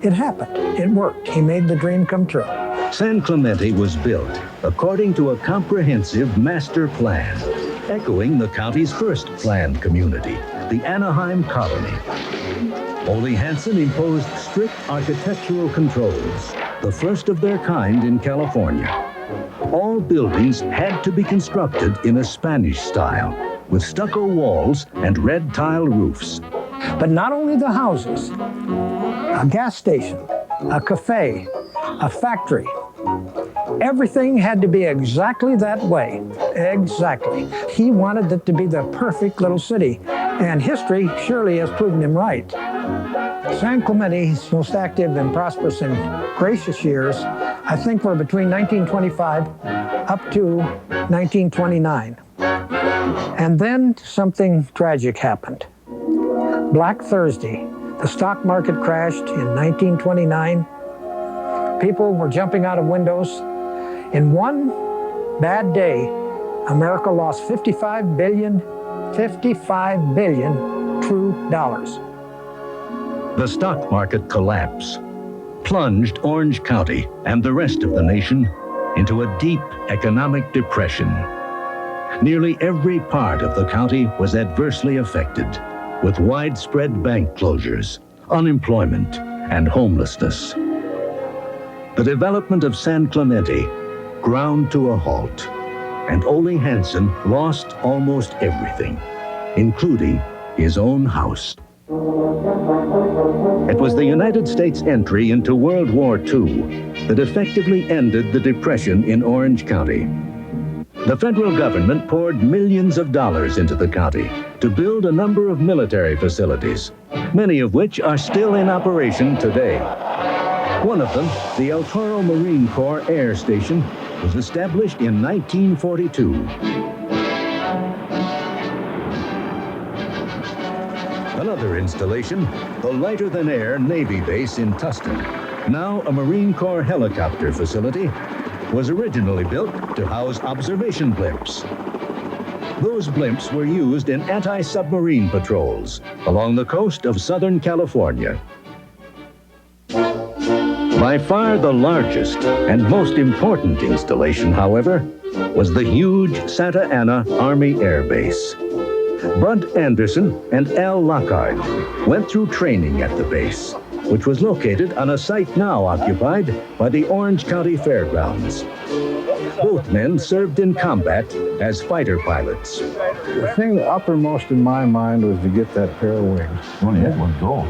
It happened. It worked. He made the dream come true. San Clemente was built according to a comprehensive master plan, echoing the county's first planned community, the Anaheim Colony. Ole Hansen imposed strict architectural controls, the first of their kind in California. All buildings had to be constructed in a Spanish style, with stucco walls and red tile roofs. But not only the houses, a gas station, a cafe, a factory, everything had to be exactly that way. Exactly. He wanted it to be the perfect little city, and history surely has proven him right. San Clemente's most active and prosperous and gracious years, I think, were between 1925 up to 1929. And then something tragic happened. Black Thursday, the stock market crashed in 1929. People were jumping out of windows. In one bad day, America lost 55 billion true dollars. The stock market collapse plunged Orange County and the rest of the nation into a deep economic depression. Nearly every part of the county was adversely affected, with widespread bank closures, unemployment, and homelessness. The development of San Clemente ground to a halt, and Ole Hansen lost almost everything, including his own house. It was the United States' entry into World War II that effectively ended the Depression in Orange County. The federal government poured millions of dollars into the county to build a number of military facilities, many of which are still in operation today. One of them, the El Toro Marine Corps Air Station, was established in 1942. Another installation, the lighter-than-air Navy base in Tustin, now a Marine Corps helicopter facility, was originally built to house observation blimps. Those blimps were used in anti-submarine patrols along the coast of Southern California. By far the largest and most important installation, however, was the huge Santa Ana Army Air Base. Bud Anderson and Al Lockhart went through training at the base, which was located on a site now occupied by the Orange County Fairgrounds. Both men served in combat as fighter pilots. The thing uppermost in my mind was to get that pair of wings. Oh, yeah, one goal.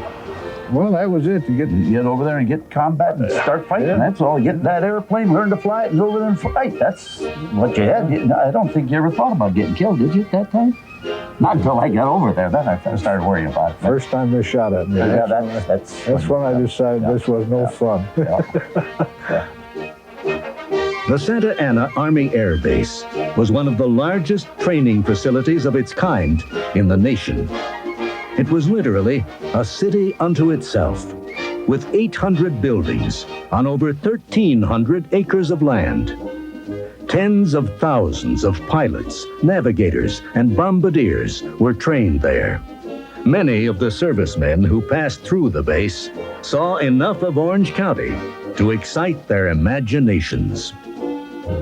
Well, that was it, to get over there and get combat and start fighting. Yeah. That's all. Get that airplane, learn to fly it, and go over there and fight. That's what you had. I don't think you ever thought about getting killed, did you, at that time? Not until I got over there. Then I started worrying about it. First time they shot at me. Yeah, that's when I decided this was no fun. The Santa Ana Army Air Base was one of the largest training facilities of its kind in the nation. It was literally a city unto itself, with 800 buildings on over 1,300 acres of land. Tens of thousands of pilots, navigators, and bombardiers were trained there. Many of the servicemen who passed through the base saw enough of Orange County to excite their imaginations.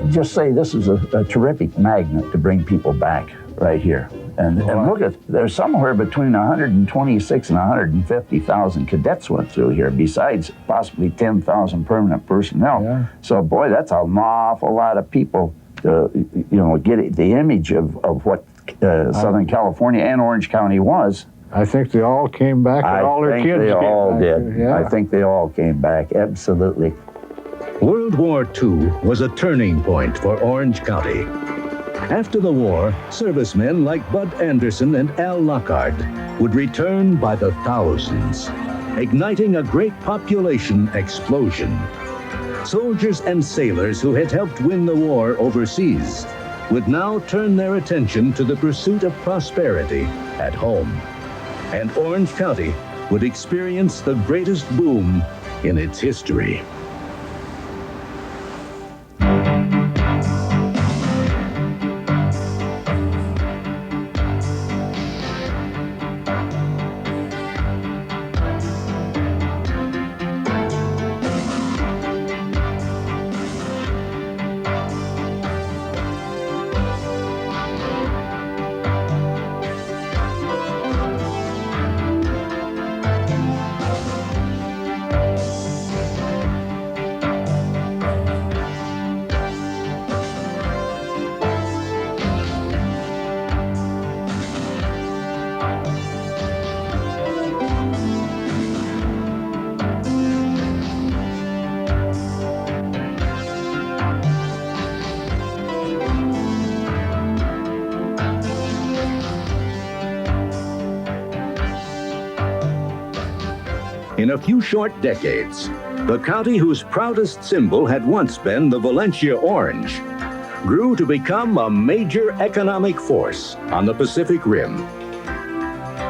Just say this is a terrific magnet to bring people back right here. And look at, there's somewhere between 126 and 150,000 cadets went through here, besides possibly 10,000 permanent personnel. Yeah. So, boy, that's an awful lot of people to, get the image of what Southern California and Orange County was. I think they all came back, and all their kids they all did. Yeah. I think they all came back, absolutely. World War II was a turning point for Orange County. After the war, servicemen like Bud Anderson and Al Lockhart would return by the thousands, igniting a great population explosion. Soldiers and sailors who had helped win the war overseas would now turn their attention to the pursuit of prosperity at home. And Orange County would experience the greatest boom in its history. In a few short decades, the county whose proudest symbol had once been the Valencia orange grew to become a major economic force on the Pacific Rim.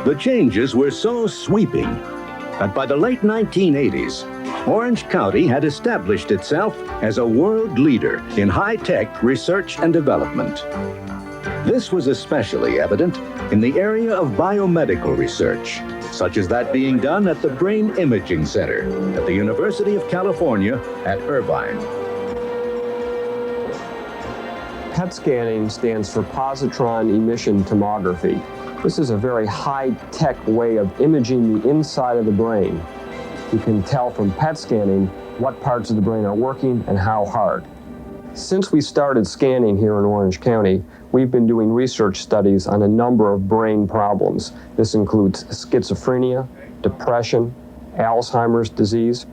The changes were so sweeping that by the late 1980s, Orange County had established itself as a world leader in high-tech research and development. This was especially evident in the area of biomedical research, such as that being done at the Brain Imaging Center at the University of California at Irvine. PET scanning stands for positron emission tomography. This is a very high-tech way of imaging the inside of the brain. You can tell from PET scanning what parts of the brain are working and how hard. Since we started scanning here in Orange County, we've been doing research studies on a number of brain problems. This includes schizophrenia, depression, Alzheimer's disease.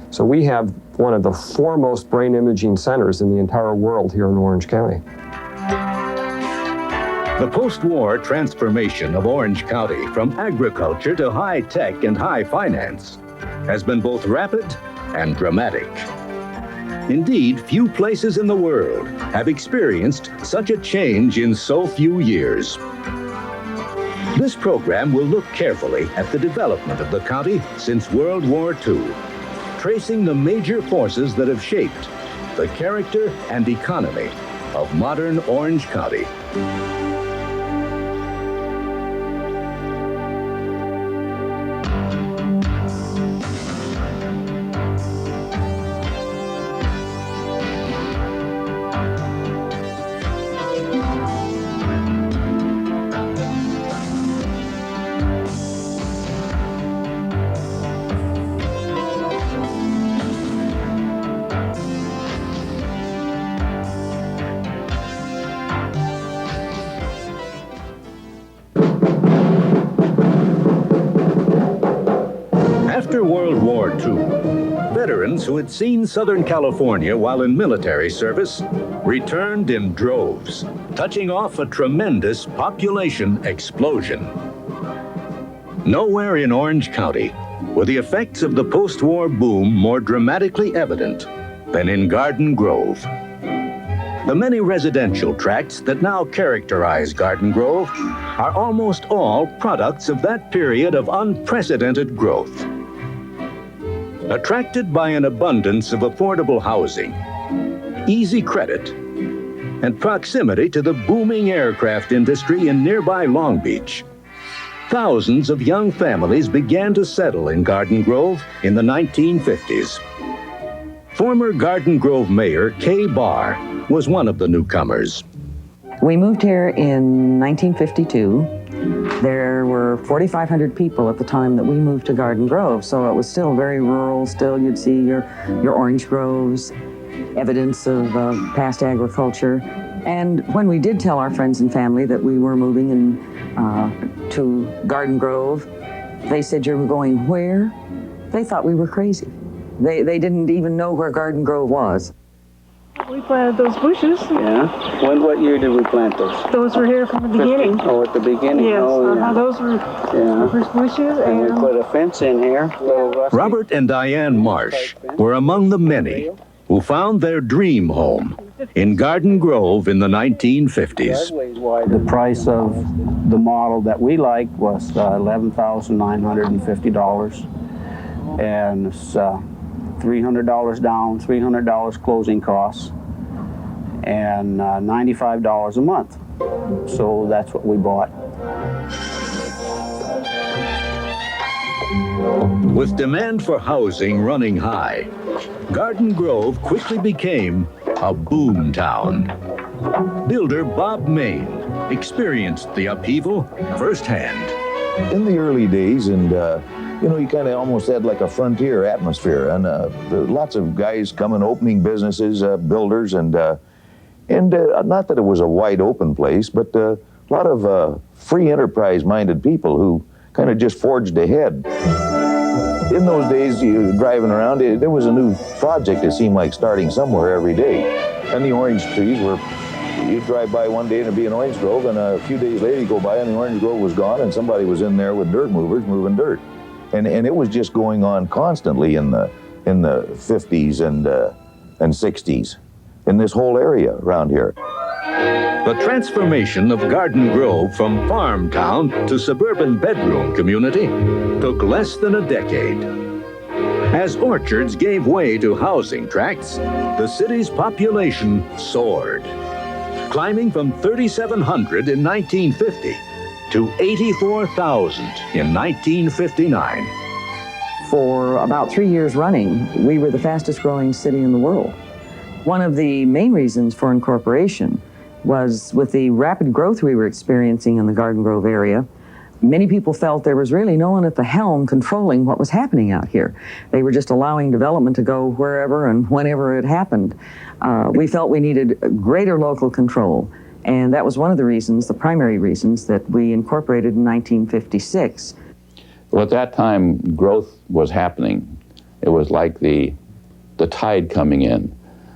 So we have one of the foremost brain imaging centers in the entire world here in Orange County. The post-war transformation of Orange County from agriculture to high tech and high finance has been both rapid and dramatic. Indeed, few places in the world have experienced such a change in so few years. This program will look carefully at the development of the county since World War II, tracing the major forces that have shaped the character and economy of modern Orange County. After World War II, veterans who had seen Southern California while in military service returned in droves, touching off a tremendous population explosion. Nowhere in Orange County were the effects of the post-war boom more dramatically evident than in Garden Grove. The many residential tracts that now characterize Garden Grove are almost all products of that period of unprecedented growth. Attracted by an abundance of affordable housing, easy credit, and proximity to the booming aircraft industry in nearby Long Beach, thousands of young families began to settle in Garden Grove in the 1950s. Former Garden Grove Mayor Kay Barr was one of the newcomers. We moved here in 1952. There were 4,500 people at the time that we moved to Garden Grove, so it was still very rural. Still, you'd see your orange groves, evidence of past agriculture. And when we did tell our friends and family that we were moving to Garden Grove, they said, "You're going where?" They thought we were crazy. They didn't even know where Garden Grove was. We planted those bushes. Yeah. What year did we plant those? Those were here from the beginning. Oh, at the beginning? Yes. Oh, yeah. Those were the first bushes. And we put a fence in here. Robert and Diane Marsh were among the many who found their dream home in Garden Grove in the 1950s. The price of the model that we liked was $11,950, and it's $300 down, $300 closing costs, and $95 a month. So that's what we bought. With demand for housing running high, Garden Grove quickly became a boom town. Builder Bob Main experienced the upheaval firsthand. In the early days, and you kind of almost had like a frontier atmosphere, and lots of guys coming, opening businesses, builders, and not that it was a wide open place, but a lot of free enterprise-minded people who kind of just forged ahead. In those days, you were driving around, there was a new project, it seemed like, starting somewhere every day. And the orange trees were, you'd drive by one day and it'd be an orange grove, and a few days later you go by and the orange grove was gone, and somebody was in there with dirt movers moving dirt. And it was just going on constantly in the 50s and 60s in this whole area around here. The transformation of Garden Grove from farm town to suburban bedroom community took less than a decade. As orchards gave way to housing tracts, the city's population soared, climbing from 3,700 in 1950 to 84,000 in 1959. For about 3 years running, we were the fastest growing city in the world. One of the main reasons for incorporation was with the rapid growth we were experiencing in the Garden Grove area. Many people felt there was really no one at the helm controlling what was happening out here. They were just allowing development to go wherever and whenever it happened. We felt we needed greater local control, and that was one of the reasons, the primary reasons, that we incorporated in 1956. Well, at that time, growth was happening. It was like the tide coming in.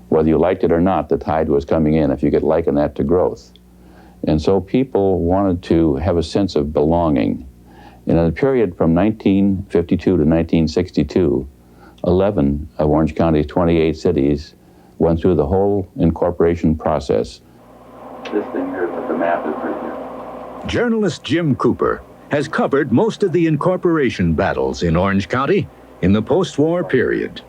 Whether you liked it or not, the tide was coming in, if you could liken that to growth. And so people wanted to have a sense of belonging. And in the period from 1952 to 1962, 11 of Orange County's 28 cities went through the whole incorporation process. This thing here, the map is right here. Journalist Jim Cooper has covered most of the incorporation battles in Orange County in the post-war period.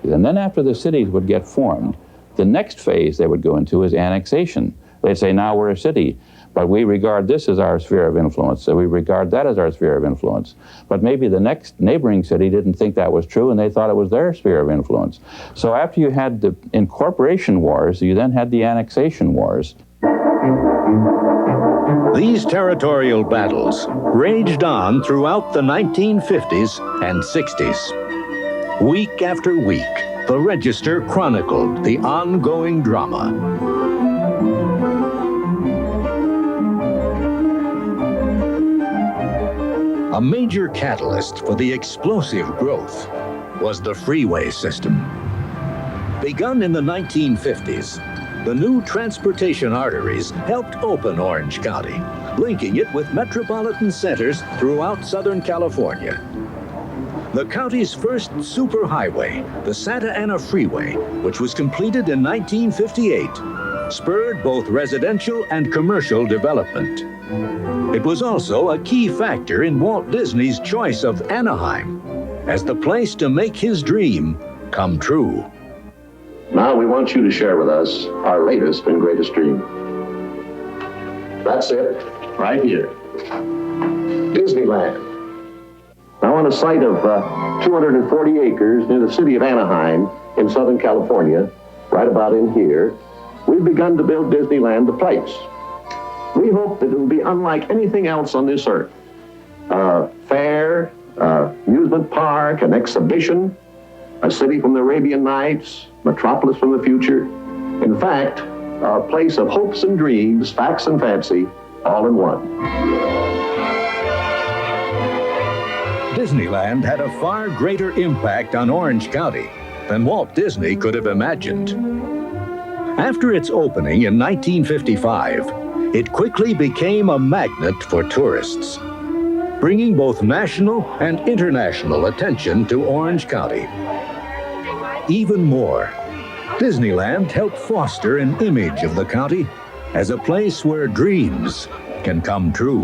And then after the cities would get formed, the next phase they would go into is annexation. They'd say, now we're a city, but we regard this as our sphere of influence, so we regard that as our sphere of influence. But maybe the next neighboring city didn't think that was true, and they thought it was their sphere of influence. So after you had the incorporation wars, you then had the annexation wars. These territorial battles raged on throughout the 1950s and 60s. Week after week, the Register chronicled the ongoing drama. A major catalyst for the explosive growth was the freeway system. Begun in the 1950s, the new transportation arteries helped open Orange County, linking it with metropolitan centers throughout Southern California. The county's first superhighway, the Santa Ana Freeway, which was completed in 1958, spurred both residential and commercial development. It was also a key factor in Walt Disney's choice of Anaheim as the place to make his dream come true. Now we want you to share with us our latest and greatest dream. That's it, right here. Disneyland. Now on a site of 240 acres near the city of Anaheim in Southern California, right about in here, we've begun to build Disneyland, the place. We hope that it will be unlike anything else on this earth. A fair, amusement park, an exhibition, a city from the Arabian Nights, metropolis from the future. In fact, a place of hopes and dreams, facts and fancy, all in one. Disneyland had a far greater impact on Orange County than Walt Disney could have imagined. After its opening in 1955, it quickly became a magnet for tourists, bringing both national and international attention to Orange County. Even more, Disneyland helped foster an image of the county as a place where dreams can come true.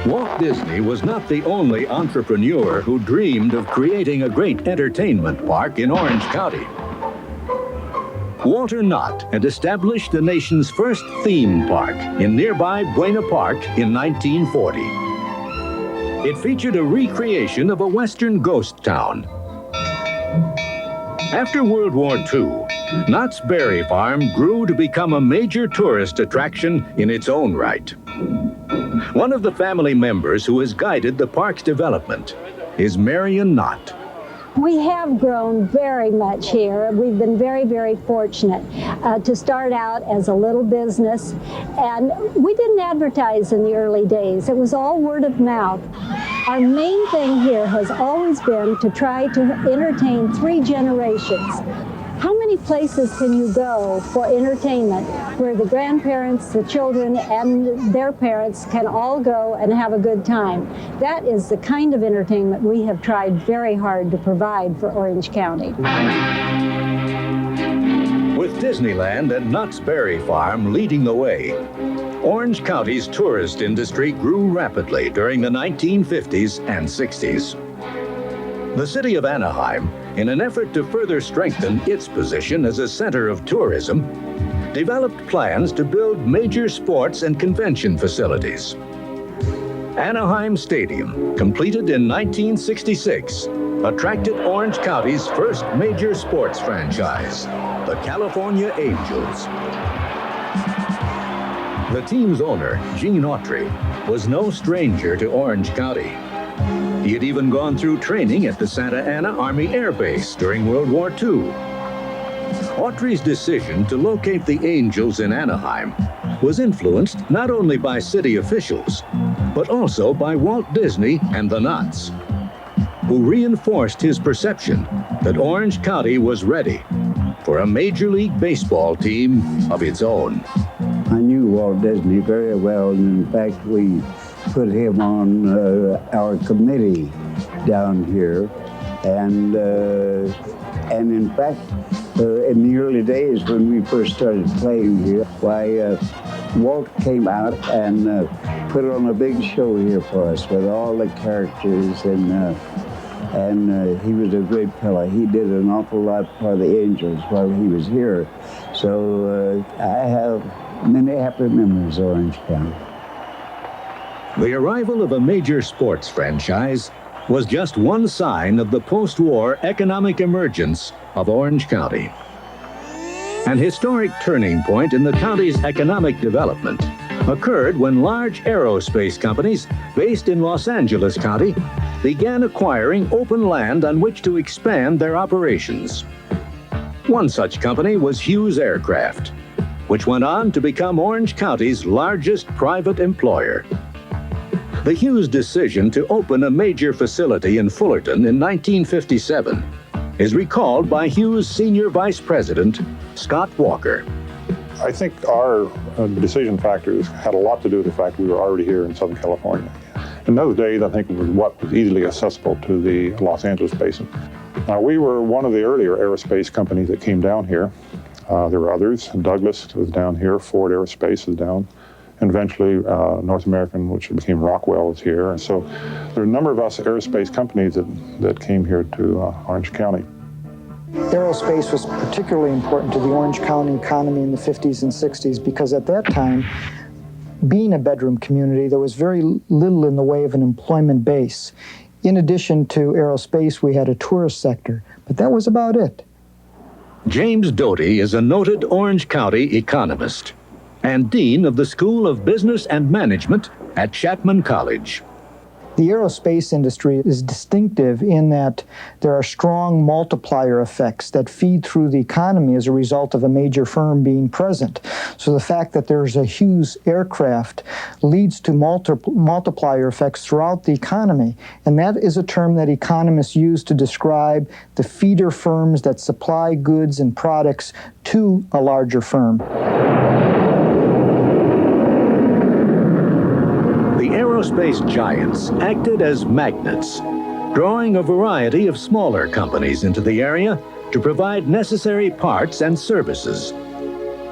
Walt Disney was not the only entrepreneur who dreamed of creating a great entertainment park in Orange County. Walter Knott had established the nation's first theme park in nearby Buena Park in 1940. It featured a recreation of a Western ghost town. After World War II, Knott's Berry Farm grew to become a major tourist attraction in its own right. One of the family members who has guided the park's development is Marion Knott. We have grown very much here. We've been very, very fortunate to start out as a little business, and we didn't advertise in the early days. It was all word of mouth. Our main thing here has always been to try to entertain 3 generations. How many places can you go for entertainment where the grandparents, the children, and their parents can all go and have a good time? That is the kind of entertainment we have tried very hard to provide for Orange County. With Disneyland and Knott's Berry Farm leading the way, Orange County's tourist industry grew rapidly during the 1950s and 60s. The city of Anaheim, in an effort to further strengthen its position as a center of tourism, developed plans to build major sports and convention facilities. Anaheim Stadium, completed in 1966, attracted Orange County's first major sports franchise, the California Angels. The team's owner, Gene Autry, was no stranger to Orange County. He had even gone through training at the Santa Ana Army Air Base during World War II. Autry's decision to locate the Angels in Anaheim was influenced not only by city officials, but also by Walt Disney and the Knotts, who reinforced his perception that Orange County was ready for a Major League Baseball team of its own. I knew Walt Disney very well, and in fact, we put him on our committee down here, and in fact, in the early days when we first started playing here, why Walt came out and put on a big show here for us with all the characters, and he was a great fella. He did an awful lot for the Angels while he was here, so I have many happy memories of Orange County. The arrival of a major sports franchise was just one sign of the post-war economic emergence of Orange County. An historic turning point in the county's economic development occurred when large aerospace companies based in Los Angeles County began acquiring open land on which to expand their operations. One such company was Hughes Aircraft, which went on to become Orange County's largest private employer. The Hughes decision to open a major facility in Fullerton in 1957 is recalled by Hughes Senior Vice President Scott Walker. I think our decision factors had a lot to do with the fact we were already here in Southern California. In those days, I think it was what was easily accessible to the Los Angeles basin. Now, we were one of the earlier aerospace companies that came down here. There were others. Douglas was down here, Ford Aerospace was down, and eventually North American, which became Rockwell, was here. And so there are a number of us aerospace companies that came here to Orange County. Aerospace was particularly important to the Orange County economy in the 50s and 60s because at that time, being a bedroom community, there was very little in the way of an employment base. In addition to aerospace, we had a tourist sector, but that was about it. James Doty is a noted Orange County economist and dean of the School of Business and Management at Chapman College. The aerospace industry is distinctive in that there are strong multiplier effects that feed through the economy as a result of a major firm being present. So the fact that there's a huge aircraft leads to multiplier effects throughout the economy. And that is a term that economists use to describe the feeder firms that supply goods and products to a larger firm. The aerospace giants acted as magnets, drawing a variety of smaller companies into the area to provide necessary parts and services.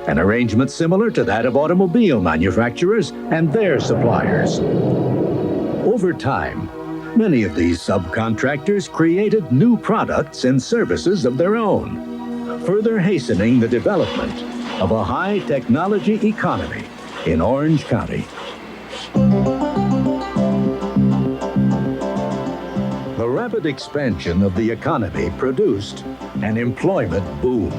An arrangement similar to that of automobile manufacturers and their suppliers. Over time, many of these subcontractors created new products and services of their own, further hastening the development of a high-technology economy in Orange County. The rapid expansion of the economy produced an employment boom,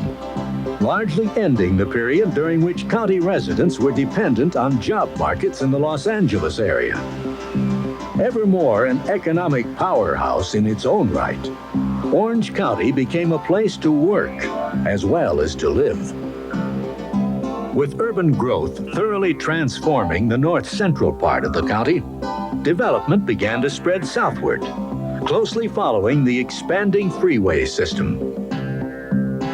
largely ending the period during which county residents were dependent on job markets in the Los Angeles area. Ever more an economic powerhouse in its own right, Orange County became a place to work as well as to live. With urban growth thoroughly transforming the north-central part of the county, development began to spread southward, closely following the expanding freeway system.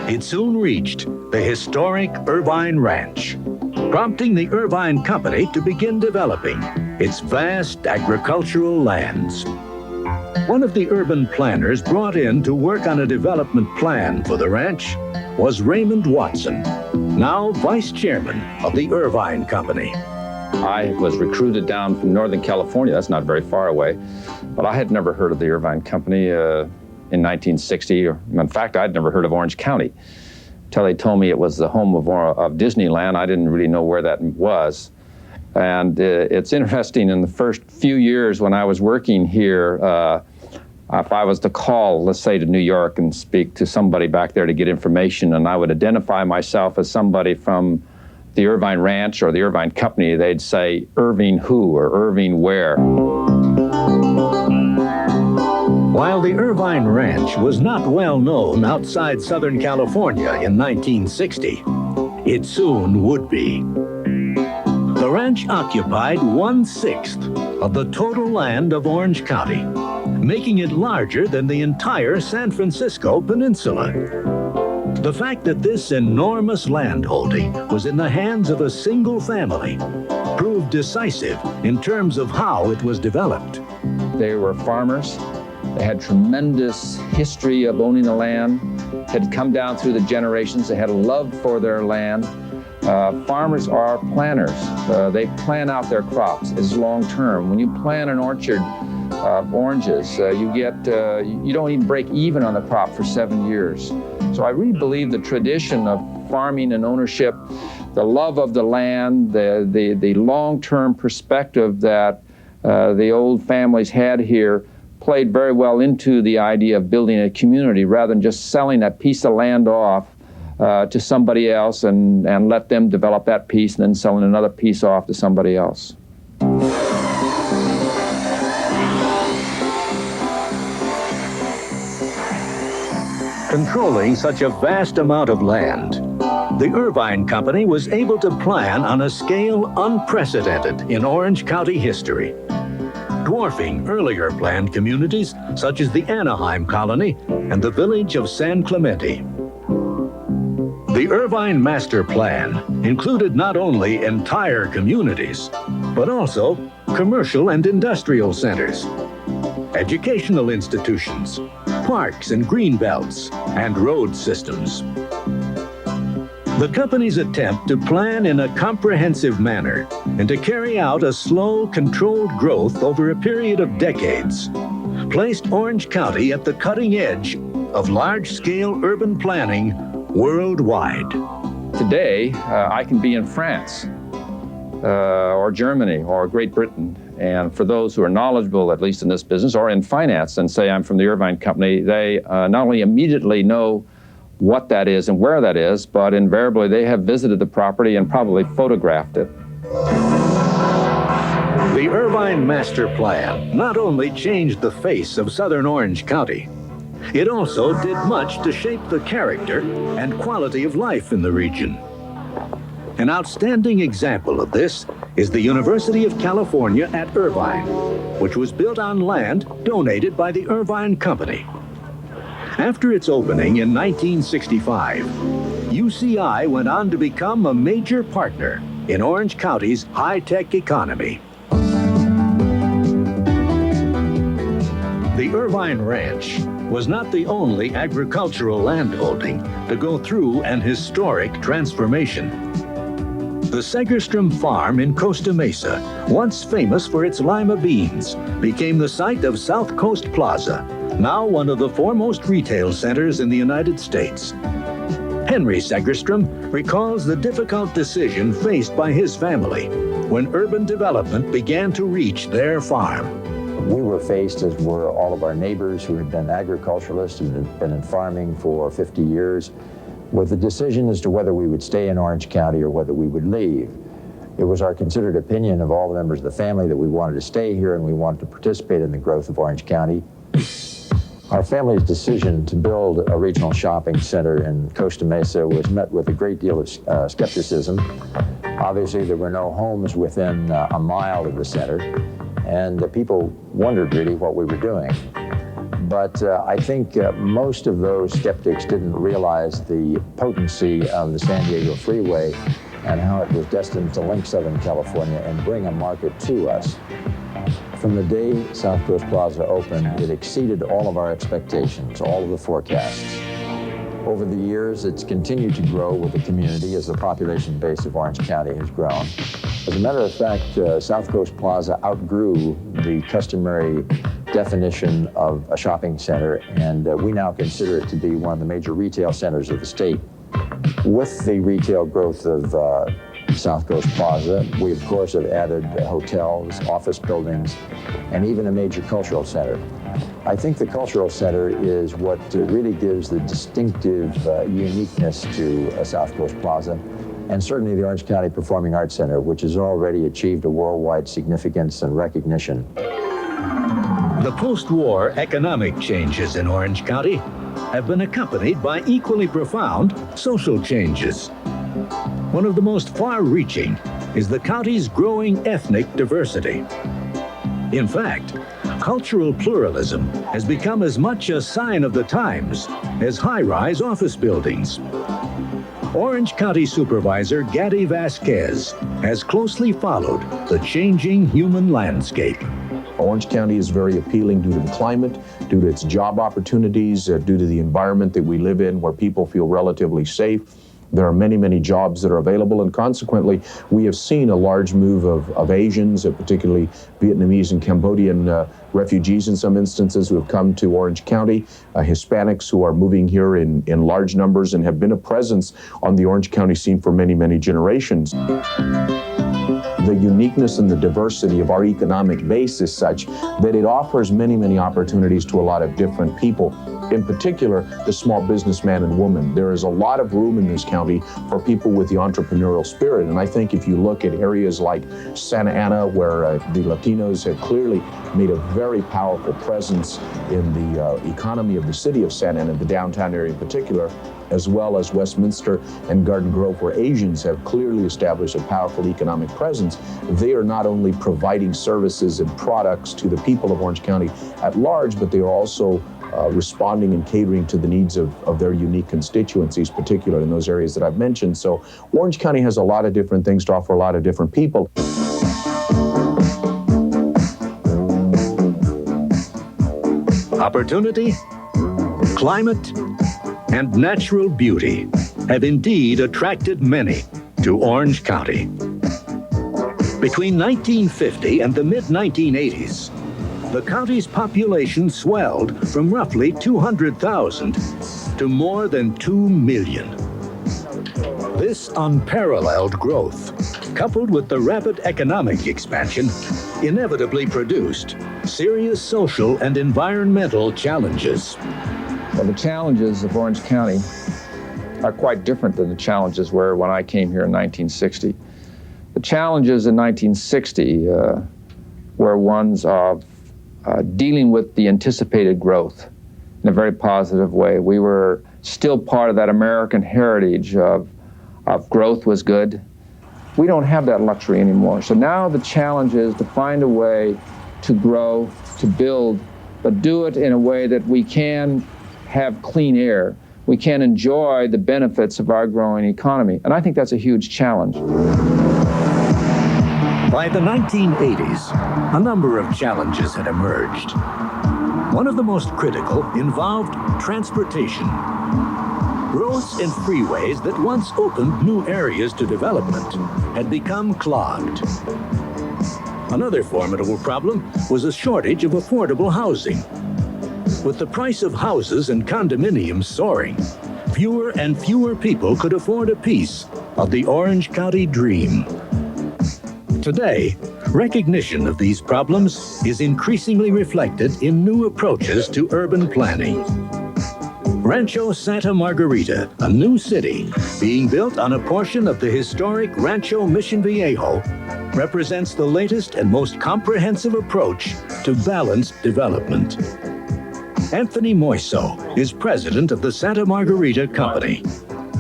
It soon reached the historic Irvine Ranch, prompting the Irvine Company to begin developing its vast agricultural lands. One of the urban planners brought in to work on a development plan for the ranch was Raymond Watson, now vice chairman of the Irvine Company. I was recruited down from Northern California, that's not very far away, but I had never heard of the Irvine Company in 1960, or in fact, I'd never heard of Orange County. Until they told me it was the home of Disneyland, I didn't really know where that was. And it's interesting, in the first few years when I was working here, if I was to call, let's say, to New York and speak to somebody back there to get information, and I would identify myself as somebody from the Irvine Ranch or the Irvine Company, they'd say, Irving who or Irving where? While the Irvine Ranch was not well known outside Southern California in 1960, it soon would be. The ranch occupied 1/6 of the total land of Orange County, making it larger than the entire San Francisco Peninsula. The fact that this enormous landholding was in the hands of a single family proved decisive in terms of how it was developed. They were farmers. They had tremendous history of owning the land, had come down through the generations. They had a love for their land. Farmers are planners. They plan out their crops. It's long-term. When you plant an orchard of oranges, you don't even break even on the crop for 7 years. So I really believe the tradition of farming and ownership, the love of the land, the long-term perspective that the old families had here played very well into the idea of building a community rather than just selling that piece of land off to somebody else and let them develop that piece and then selling another piece off to somebody else. Controlling such a vast amount of land, the Irvine Company was able to plan on a scale unprecedented in Orange County history, dwarfing earlier planned communities such as the Anaheim Colony and the village of San Clemente. The Irvine Master Plan included not only entire communities, but also commercial and industrial centers, educational institutions, parks and green belts, and road systems. The company's attempt to plan in a comprehensive manner and to carry out a slow, controlled growth over a period of decades placed Orange County at the cutting edge of large-scale urban planning worldwide. Today, I can be in France or Germany or Great Britain. And for those who are knowledgeable, at least in this business, or in finance, and say I'm from the Irvine Company, they not only immediately know what that is and where that is, but invariably they have visited the property and probably photographed it. The Irvine Master Plan not only changed the face of Southern Orange County, it also did much to shape the character and quality of life in the region. An outstanding example of this is the University of California at Irvine, which was built on land donated by the Irvine Company. After its opening in 1965, UCI went on to become a major partner in Orange County's high-tech economy. The Irvine Ranch was not the only agricultural landholding to go through an historic transformation. The Segerstrom Farm in Costa Mesa, once famous for its lima beans, became the site of South Coast Plaza, now one of the foremost retail centers in the United States. Henry Segerstrom recalls the difficult decision faced by his family when urban development began to reach their farm. We were faced, as were all of our neighbors who had been agriculturalists and had been in farming for 50 years, with the decision as to whether we would stay in Orange County or whether we would leave. It was our considered opinion of all the members of the family that we wanted to stay here and we wanted to participate in the growth of Orange County. Our family's decision to build a regional shopping center in Costa Mesa was met with a great deal of skepticism. Obviously, there were no homes within a mile of the center, and people wondered really what we were doing. But I think most of those skeptics didn't realize the potency of the San Diego Freeway and how it was destined to link Southern California and bring a market to us. From the day South Coast Plaza opened, it exceeded all of our expectations, all of the forecasts. Over the years, it's continued to grow with the community as the population base of Orange County has grown. As a matter of fact, South Coast Plaza outgrew the customary definition of a shopping center, and we now consider it to be one of the major retail centers of the state. With the retail growth of South Coast Plaza, we of course have added hotels, office buildings, and even a major cultural center. I think the cultural center is what really gives the distinctive uniqueness to South Coast Plaza, and certainly the Orange County Performing Arts Center, which has already achieved a worldwide significance and recognition. The post-war economic changes in Orange County have been accompanied by equally profound social changes. One of the most far-reaching is the county's growing ethnic diversity. In fact, cultural pluralism has become as much a sign of the times as high-rise office buildings. Orange County Supervisor Gaddy Vasquez has closely followed the changing human landscape. Orange County is very appealing due to the climate, due to its job opportunities, due to the environment that we live in where people feel relatively safe. There are many, many jobs that are available, and consequently, we have seen a large move of Asians, particularly Vietnamese and Cambodian refugees in some instances who have come to Orange County, Hispanics who are moving here in large numbers and have been a presence on the Orange County scene for many, many generations. The uniqueness and the diversity of our economic base is such that it offers many, many opportunities to a lot of different people. In particular, the small businessman and woman. There is a lot of room in this county for people with the entrepreneurial spirit. And I think if you look at areas like Santa Ana, where the Latinos have clearly made a very powerful presence in the economy of the city of Santa Ana, the downtown area in particular, as well as Westminster and Garden Grove, where Asians have clearly established a powerful economic presence, they are not only providing services and products to the people of Orange County at large, but they are also responding and catering to the needs of their unique constituencies, particularly in those areas that I've mentioned. So Orange County has a lot of different things to offer a lot of different people. Opportunity, climate, and natural beauty have indeed attracted many to Orange County. Between 1950 and the mid-1980s, the county's population swelled from roughly 200,000 to more than 2 million. This unparalleled growth, coupled with the rapid economic expansion, inevitably produced serious social and environmental challenges. Well, the challenges of Orange County are quite different than the challenges were when I came here in 1960. The challenges in 1960 were ones of dealing with the anticipated growth in a very positive way. We were still part of that American heritage of growth was good. We don't have that luxury anymore. So now the challenge is to find a way to grow, to build, but do it in a way that we can have clean air. We can enjoy the benefits of our growing economy. And I think that's a huge challenge. By the 1980s, a number of challenges had emerged. One of the most critical involved transportation. Roads and freeways that once opened new areas to development had become clogged. Another formidable problem was a shortage of affordable housing. With the price of houses and condominiums soaring, fewer and fewer people could afford a piece of the Orange County dream. Today, recognition of these problems is increasingly reflected in new approaches to urban planning. Rancho Santa Margarita, a new city being built on a portion of the historic Rancho Mission Viejo, represents the latest and most comprehensive approach to balanced development. Anthony Moiso is president of the Santa Margarita Company.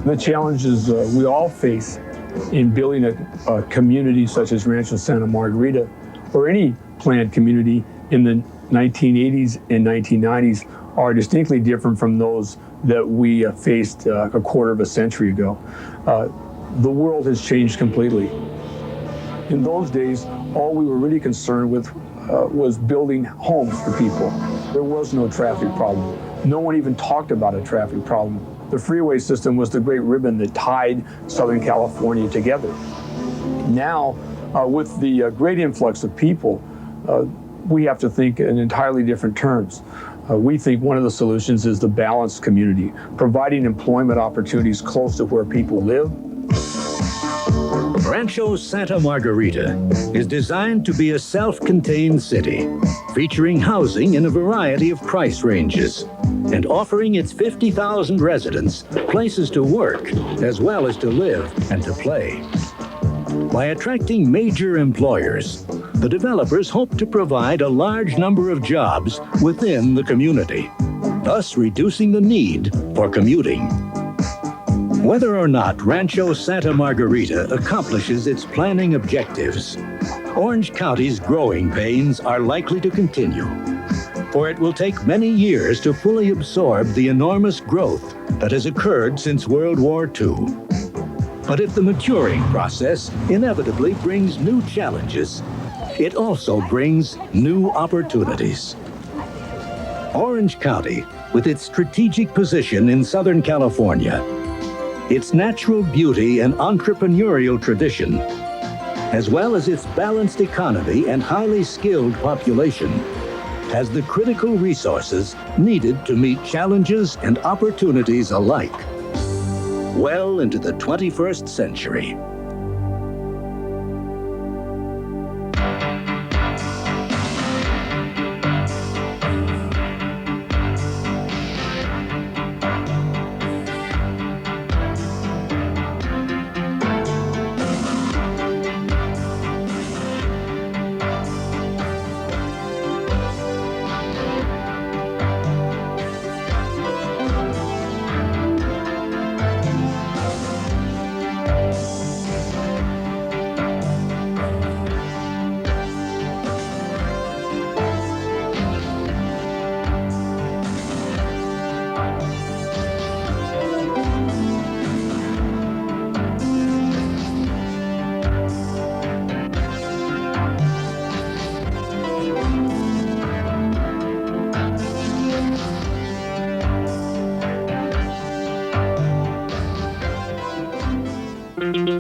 The challenges we all face in building a community such as Rancho Santa Margarita, or any planned community in the 1980s and 1990s, are distinctly different from those that we faced a quarter of a century ago. The world has changed completely. In those days, all we were really concerned with was building homes for people. There was no traffic problem. No one even talked about a traffic problem. The freeway system was the great ribbon that tied Southern California together. Now, with the great influx of people, we have to think in entirely different terms. We think one of the solutions is the balanced community, providing employment opportunities close to where people live. Rancho Santa Margarita is designed to be a self-contained city, featuring housing in a variety of price ranges, and offering its 50,000 residents places to work, as well as to live and to play. By attracting major employers, the developers hope to provide a large number of jobs within the community, thus reducing the need for commuting. Whether or not Rancho Santa Margarita accomplishes its planning objectives, Orange County's growing pains are likely to continue, for it will take many years to fully absorb the enormous growth that has occurred since World War II. But if the maturing process inevitably brings new challenges, it also brings new opportunities. Orange County, with its strategic position in Southern California, its natural beauty and entrepreneurial tradition, as well as its balanced economy and highly skilled population, has the critical resources needed to meet challenges and opportunities alike, well into the 21st century.